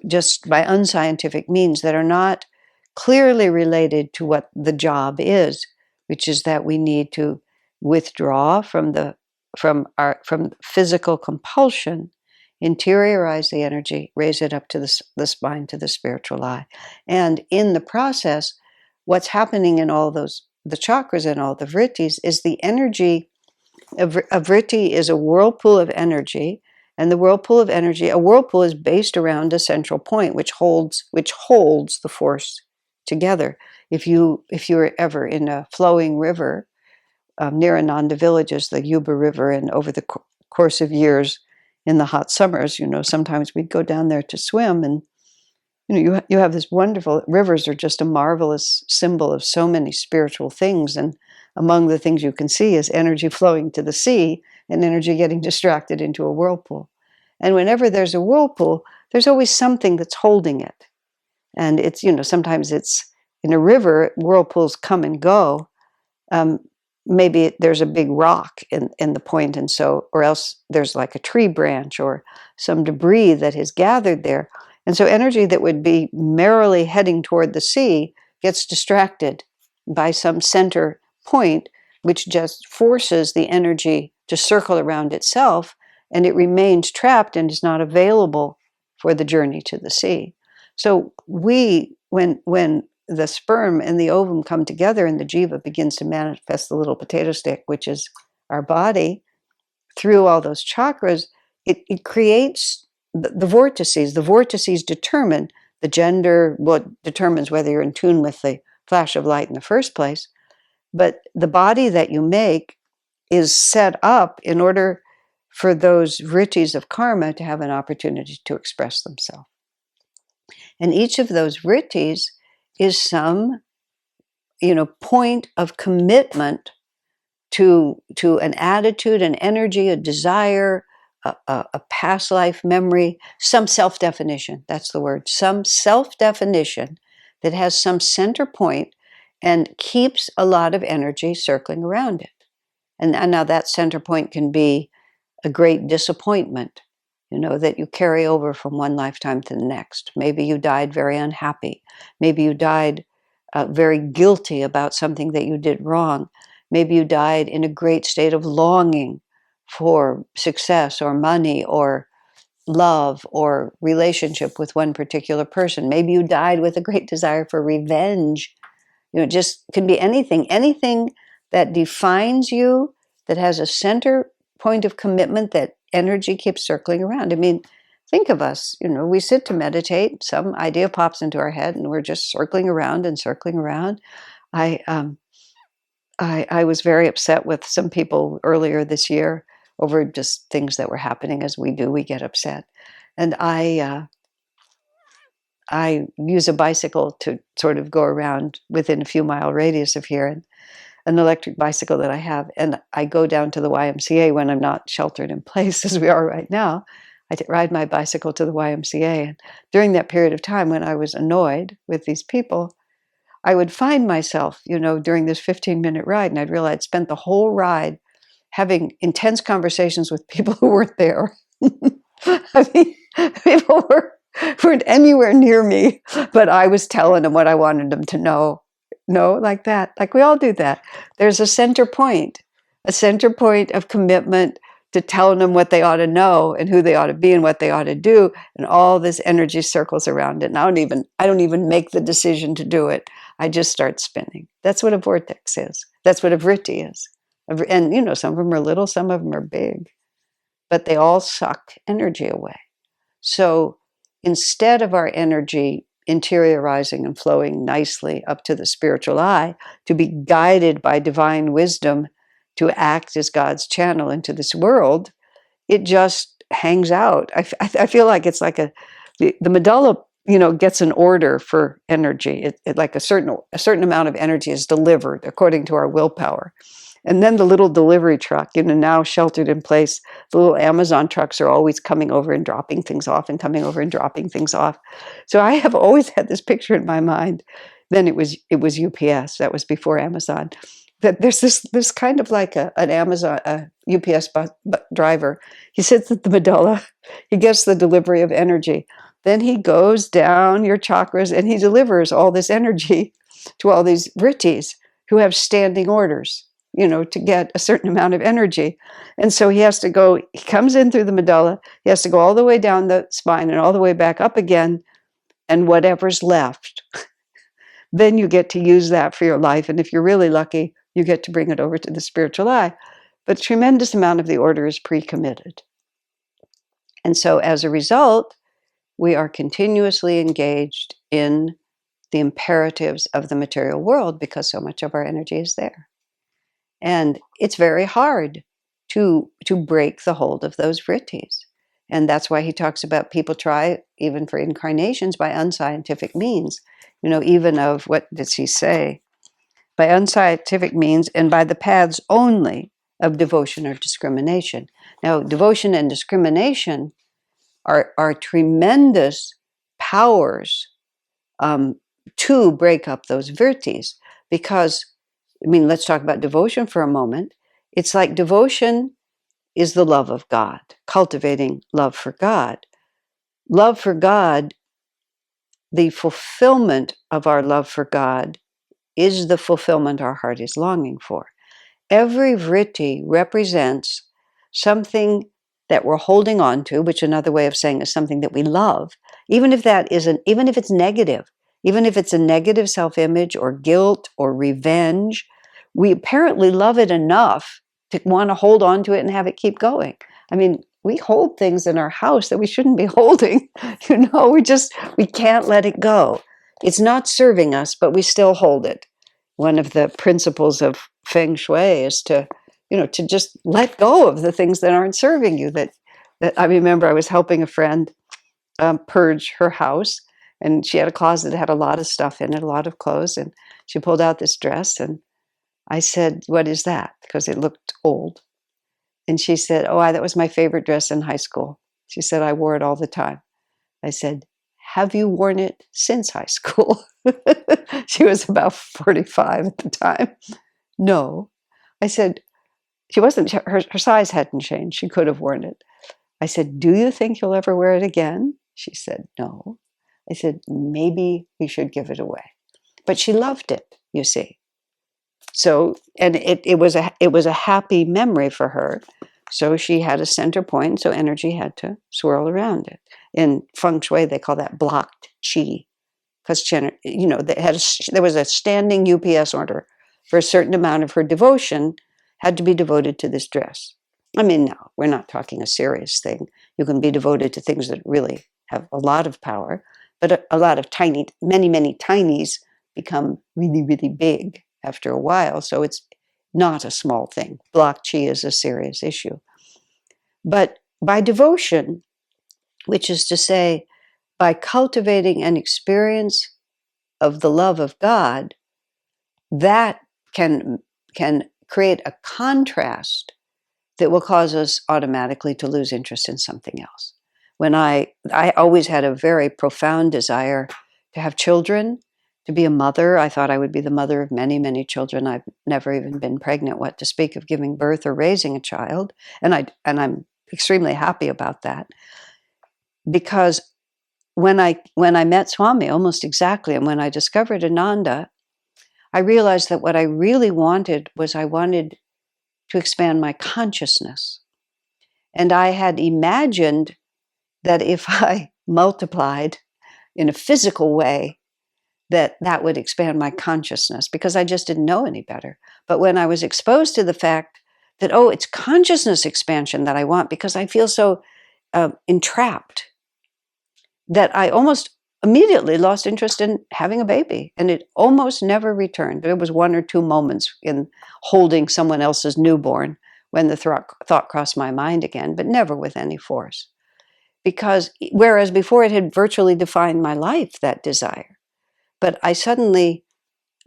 just by unscientific means that are not clearly related to what the job is, which is that we need to withdraw from physical compulsion, interiorize the energy, raise it up to the spine, to the spiritual eye. And in the process, what's happening in all those, the chakras and all the vrittis, is the energy. A vritti is a whirlpool of energy, and the whirlpool of energy, a whirlpool is based around a central point, which holds the force together. If you're ever in a flowing river near Ananda villages, the Yuba River, and over the course of years in the hot summers, sometimes we'd go down there to swim, and you have this wonderful, rivers are just a marvelous symbol of so many spiritual things, and among the things you can see is energy flowing to the sea and energy getting distracted into a whirlpool. And whenever there's a whirlpool, there's always something that's holding it. And it's, sometimes it's in a river, whirlpools come and go. Maybe there's a big rock in the point, and so, or else there's like a tree branch or some debris that has gathered there. And so energy that would be merrily heading toward the sea gets distracted by some center point, which just forces the energy to circle around itself, and it remains trapped and is not available for the journey to the sea. So when the sperm and the ovum come together and the jiva begins to manifest the little potato stick, which is our body, through all those chakras, it creates the vortices. The vortices determine the gender, what determines whether you're in tune with the flash of light in the first place. But the body that you make is set up in order for those vrittis of karma to have an opportunity to express themselves. And each of those vrittis is some, point of commitment to an attitude, an energy, a desire, a past life memory, some self-definition. That's the word. Some self-definition that has some center point and keeps a lot of energy circling around it. And now that center point can be a great disappointment, that you carry over from one lifetime to the next. Maybe you died very unhappy. Maybe you died very guilty about something that you did wrong. Maybe you died in a great state of longing for success or money or love or relationship with one particular person. Maybe you died with a great desire for revenge. It just can be anything that defines you, that has a center point of commitment that energy keeps circling around. I mean, think of us, we sit to meditate, some idea pops into our head and we're just circling around and circling around. I was very upset with some people earlier this year over just things that were happening. As we do, we get upset. And I use a bicycle to sort of go around within a few mile radius of here, and an electric bicycle that I have. And I go down to the YMCA when I'm not sheltered in place as we are right now. I ride my bicycle to the YMCA. And during that period of time when I was annoyed with these people, I would find myself, during this 15-minute ride, and I'd realize I'd spent the whole ride having intense conversations with people who weren't there. I mean, people weren't anywhere near me, but I was telling them what I wanted them to know. No, like that. Like we all do that. There's a center point of commitment to telling them what they ought to know and who they ought to be and what they ought to do, and all this energy circles around it. And I don't even make the decision to do it. I just start spinning. That's what a vortex is. That's what a vritti is. And some of them are little, some of them are big, but they all suck energy away. So instead of our energy interiorizing and flowing nicely up to the spiritual eye, to be guided by divine wisdom to act as God's channel into this world, it just hangs out. I feel like it's like the medulla, gets an order for energy. It like a certain amount of energy is delivered according to our willpower. And then the little delivery truck, now sheltered in place, the little Amazon trucks are always coming over and dropping things off and coming over and dropping things off. So I have always had this picture in my mind. Then it was UPS. That was before Amazon. That there's this kind of like an Amazon, a UPS driver. He sits at the medulla. He gets the delivery of energy. Then he goes down your chakras and he delivers all this energy to all these vrittis who have standing orders, to get a certain amount of energy. And so he comes in through the medulla, he has to go all the way down the spine and all the way back up again, and whatever's left, then you get to use that for your life. And if you're really lucky, you get to bring it over to the spiritual eye. But a tremendous amount of the order is pre-committed. And so as a result, we are continuously engaged in the imperatives of the material world because so much of our energy is there. And it's very hard to break the hold of those vrittis. And that's why he talks about people try, even for incarnations, by unscientific means. Even of, what does he say? By unscientific means and by the paths only of devotion or discrimination. Now, devotion and discrimination are tremendous powers to break up those virtis. Because, I mean, let's talk about devotion for a moment. It's like devotion is the love of God, cultivating love for God. Love for God, the fulfillment of our love for God is the fulfillment our heart is longing for. Every vritti represents something that we're holding on to, which another way of saying is something that we love, even if that isn't, even if it's negative, even if it's a negative self-image or guilt or revenge, we apparently love it enough to want to hold on to it and have it keep going. I mean, we hold things in our house that we shouldn't be holding. We can't let it go. It's not serving us, but we still hold it. One of the principles of Feng Shui is to just let go of the things that aren't serving you. That I remember I was helping a friend purge her house, and she had a closet that had a lot of stuff in it, a lot of clothes, and she pulled out this dress, and I said, "What is that?" Because it looked old. And she said, "Oh, that was my favorite dress in high school." She said, "I wore it all the time." I said, "Have you worn it since high school?" She was about 45 at the time. "No." I said, she wasn't, her size hadn't changed. She could have worn it. I said, "Do you think you'll ever wear it again?" She said, "No." I said, "Maybe we should give it away." But she loved it, you see. So, and it was a happy memory for her. So she had a center point, so energy had to swirl around it. In Feng Shui, they call that blocked qi, because there was a standing UPS order for a certain amount of her devotion had to be devoted to this dress. I mean, no, we're not talking a serious thing. You can be devoted to things that really have a lot of power, but a lot of many tinies become really, really big after a while. So it's not a small thing. Block chi is a serious issue. But by devotion, which is to say, by cultivating an experience of the love of God, that can create a contrast that will cause us automatically to lose interest in something else. When I always had a very profound desire to have children, to be a mother. I thought I would be the mother of many, many children. I've never even been pregnant, what to speak of giving birth or raising a child. And I'm extremely happy about that, because when I met Swami, almost exactly, and when I discovered Ananda, I realized that what I really wanted was I wanted to expand my consciousness. And I had imagined that if I multiplied in a physical way, that would expand my consciousness, because I just didn't know any better. But when I was exposed to the fact that, oh, it's consciousness expansion that I want, because I feel so entrapped, that I almost immediately lost interest in having a baby. And it almost never returned. There was 1 or 2 moments in holding someone else's newborn when the thought crossed my mind again, but never with any force. Because whereas before it had virtually defined my life, that desire, but I suddenly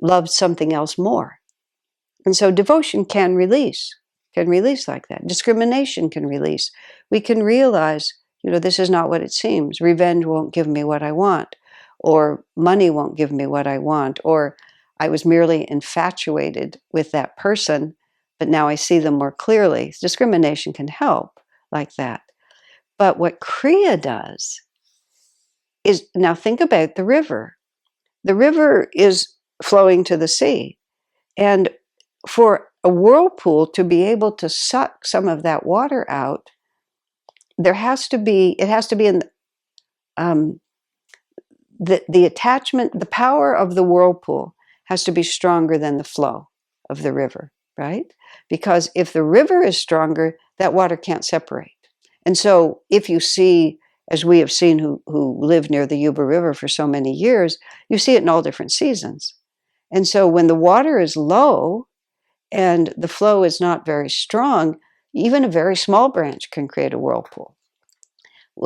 loved something else more. And so devotion can release like that. Discrimination can release. We can realize, this is not what it seems. Revenge won't give me what I want, or money won't give me what I want, or I was merely infatuated with that person, but now I see them more clearly. Discrimination can help like that. But what Kriya does is, now think about the river. The river is flowing to the sea. And for a whirlpool to be able to suck some of that water out, it has to be in the attachment, the power of the whirlpool has to be stronger than the flow of the river, right? Because if the river is stronger, that water can't separate. And so if you see, as we have seen who live near the Yuba River for so many years, you see it in all different seasons. And so when the water is low and the flow is not very strong, even a very small branch can create a whirlpool.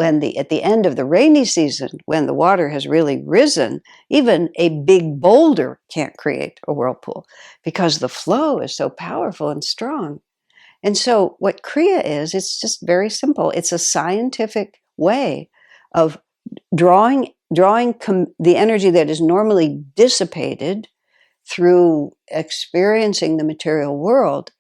At the end of the rainy season, when the water has really risen, even a big boulder can't create a whirlpool, because the flow is so powerful and strong. And so what Kriya is, it's just very simple. It's a scientific way of drawing the energy that is normally dissipated through experiencing the material world.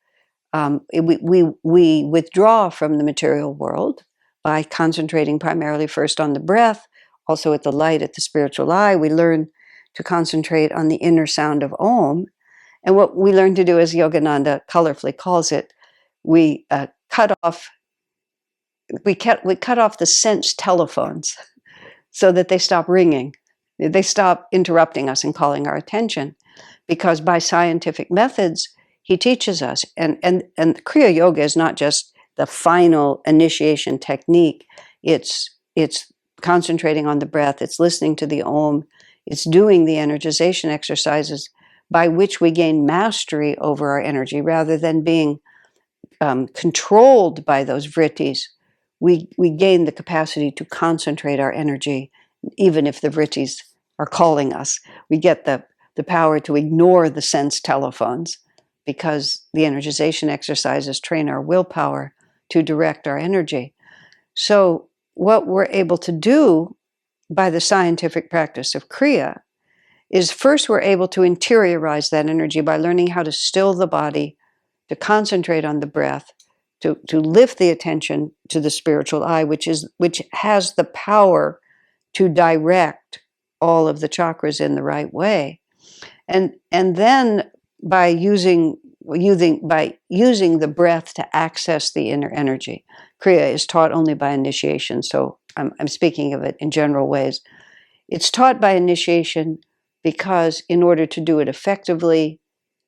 We withdraw from the material world by concentrating primarily first on the breath, also at the light, at the spiritual eye. We learn to concentrate on the inner sound of Om. And what we learn to do, as Yogananda colorfully calls it, we cut off the sense telephones so that they stop ringing. They stop interrupting us and calling our attention. Because by scientific methods, he teaches us, and Kriya Yoga is not just the final initiation technique. It's concentrating on the breath. It's listening to the Om. It's doing the energization exercises by which we gain mastery over our energy rather than being controlled by those vrittis. We gain the capacity to concentrate our energy, even if the vrittis are calling us. We get the power to ignore the sense telephones because the energization exercises train our willpower to direct our energy. So what we're able to do by the scientific practice of Kriya is first we're able to interiorize that energy by learning how to still the body, to concentrate on the breath, to lift the attention to the spiritual eye, which has the power to direct all of the chakras in the right way. And then by using the breath to access the inner energy. Kriya is taught only by initiation, so I'm speaking of it in general ways. It's taught by initiation because in order to do it effectively,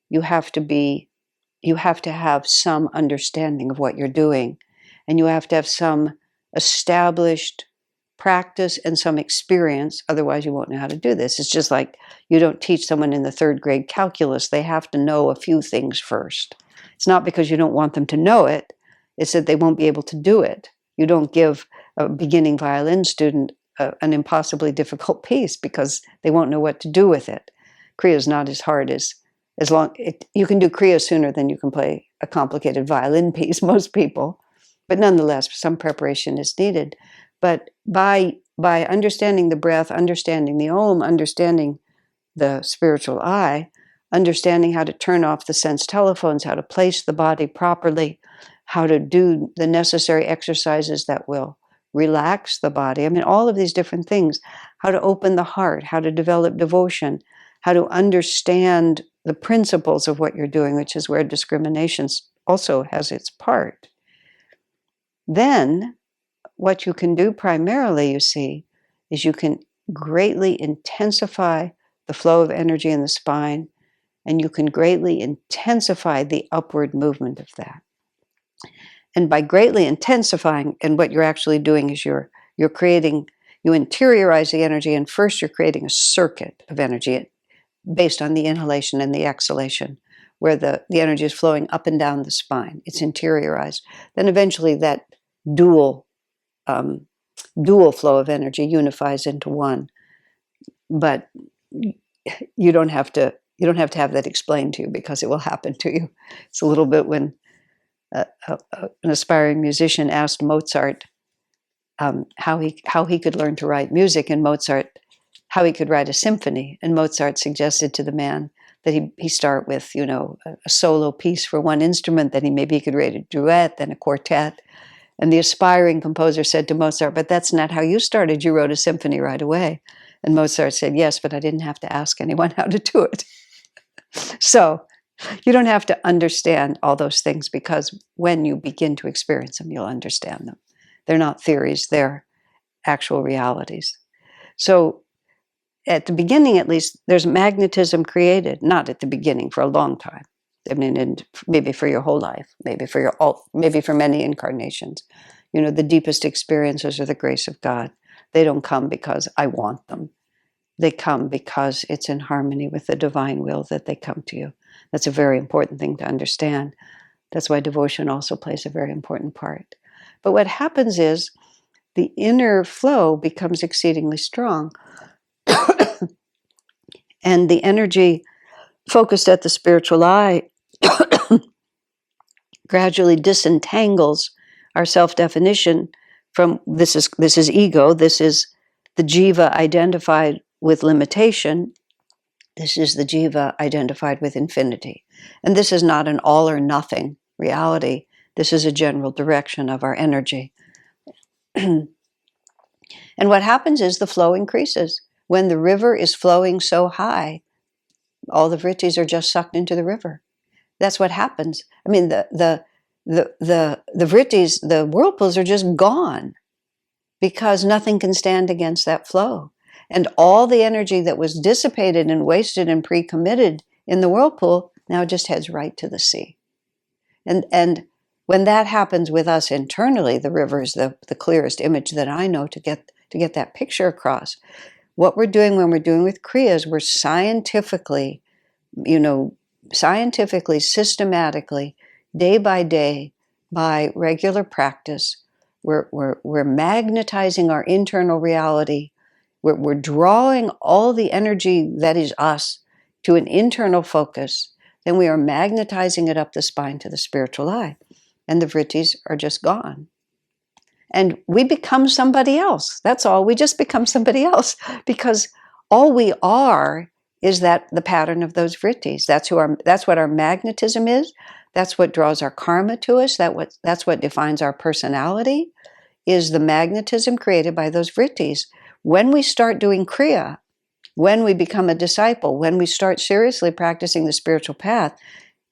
you have to have some understanding of what you're doing, and you have to have some established practice and some experience. Otherwise, you won't know how to do this. It's just like you don't teach someone in the 3rd grade calculus. They have to know a few things first. It's not because you don't want them to know it. It's that they won't be able to do it. You don't give a beginning violin student an impossibly difficult piece because they won't know what to do with it. Kriya is not as hard as you can do Kriya sooner than you can play a complicated violin piece, most people. But nonetheless, some preparation is needed. But by understanding the breath, understanding the Om, understanding the spiritual eye, understanding how to turn off the sense telephones, how to place the body properly, how to do the necessary exercises that will relax the body. I mean, all of these different things, how to open the heart, how to develop devotion, how to understand the principles of what you're doing, which is where discrimination also has its part. Then what you can do primarily, you see, is you can greatly intensify the flow of energy in the spine, and you can greatly intensify the upward movement of that. And by greatly intensifying, and what you're actually doing is you interiorize the energy, and first you're creating a circuit of energy based on the inhalation and the exhalation, where the energy is flowing up and down the spine. It's interiorized. Then eventually that dual flow of energy unifies into one. But you don't have to have that explained to you because it will happen to you. It's a little bit when an aspiring musician asked Mozart how he could learn to write music, and Mozart how he could write a symphony. And Mozart suggested to the man that he start with a solo piece for one instrument, then maybe he could write a duet, then a quartet. And the aspiring composer said to Mozart, "But that's not how you started. You wrote a symphony right away." And Mozart said, "Yes, but I didn't have to ask anyone how to do it." So you don't have to understand all those things, because when you begin to experience them, you'll understand them. They're not theories, they're actual realities. So at the beginning, at least, there's magnetism created, not at the beginning, for a long time. I mean, and maybe for your whole life, maybe for many incarnations. The deepest experiences are the grace of God. They don't come because I want them. They come because it's in harmony with the divine will that they come to you. That's a very important thing to understand. That's why devotion also plays a very important part. But what happens is the inner flow becomes exceedingly strong. And the energy focused at the spiritual eye gradually disentangles our self-definition from this is ego, this is the jiva identified with limitation. This is the jiva identified with infinity. And this is not an all or nothing reality. This is a general direction of our energy. And what happens is the flow increases. When the river is flowing so high, all the vrittis are just sucked into the river. That's what happens. I mean, the vrittis, the whirlpools are just gone because nothing can stand against that flow. And all the energy that was dissipated and wasted and pre-committed in the whirlpool now just heads right to the sea. And when that happens with us internally, the river is the clearest image that I know to get that picture across. What we're doing when we're doing with Kriya is we're scientifically, systematically, day by day, by regular practice, we're magnetizing our internal reality. We're drawing all the energy that is us to an internal focus. Then we are magnetizing it up the spine to the spiritual eye. And the vrittis are just gone. And we become somebody else. That's all. We just become somebody else because all we are is that the pattern of those vrittis. That's what our magnetism is. That's what draws our karma to us. That's what defines our personality, is the magnetism created by those vrittis. When we start doing Kriya, when we become a disciple, when we start seriously practicing the spiritual path,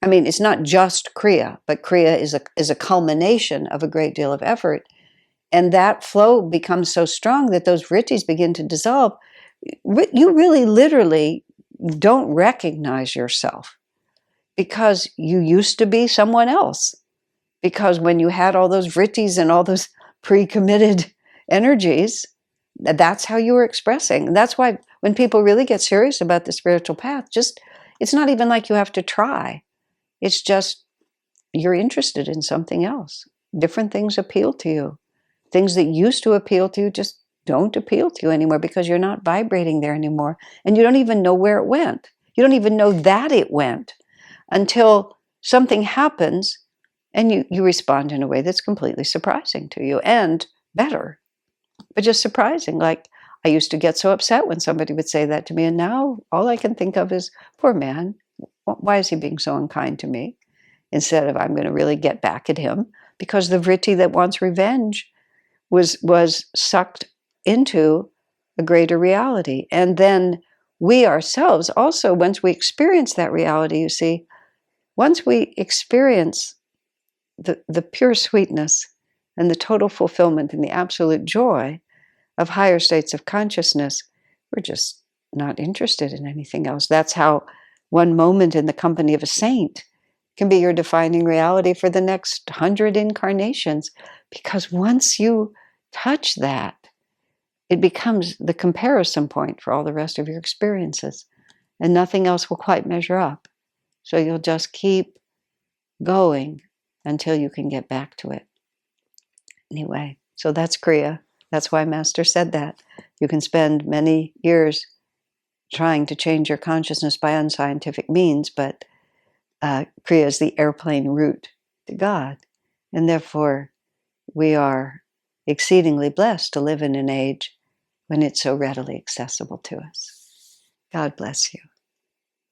I mean, it's not just Kriya, but Kriya is a culmination of a great deal of effort. And that flow becomes so strong that those vrittis begin to dissolve. You really literally don't recognize yourself because you used to be someone else. Because when you had all those vrittis and all those pre-committed energies, that's how you were expressing. That's why when people really get serious about the spiritual path, it's not even like you have to try. It's just you're interested in something else. Different things appeal to you. Things that used to appeal to you just don't appeal to you anymore because you're not vibrating there anymore. And you don't even know where it went. You don't even know that it went until something happens and you respond in a way that's completely surprising to you and better, but just surprising. Like, I used to get so upset when somebody would say that to me, and now all I can think of is, poor man, why is he being so unkind to me? Instead of, I'm going to really get back at him, because the vritti that wants revenge was sucked into a greater reality. And then we ourselves also, once we experience that reality, you see, once we experience the pure sweetness and the total fulfillment and the absolute joy of higher states of consciousness, we're just not interested in anything else. That's how one moment in the company of a saint can be your defining reality for the next 100 incarnations. Because once you touch that, it becomes the comparison point for all the rest of your experiences, and nothing else will quite measure up. So you'll just keep going until you can get back to it. Anyway, so that's Kriya. That's why Master said that. You can spend many years trying to change your consciousness by unscientific means, but Kriya is the airplane route to God. And therefore, we are exceedingly blessed to live in an age when it's so readily accessible to us. God bless you.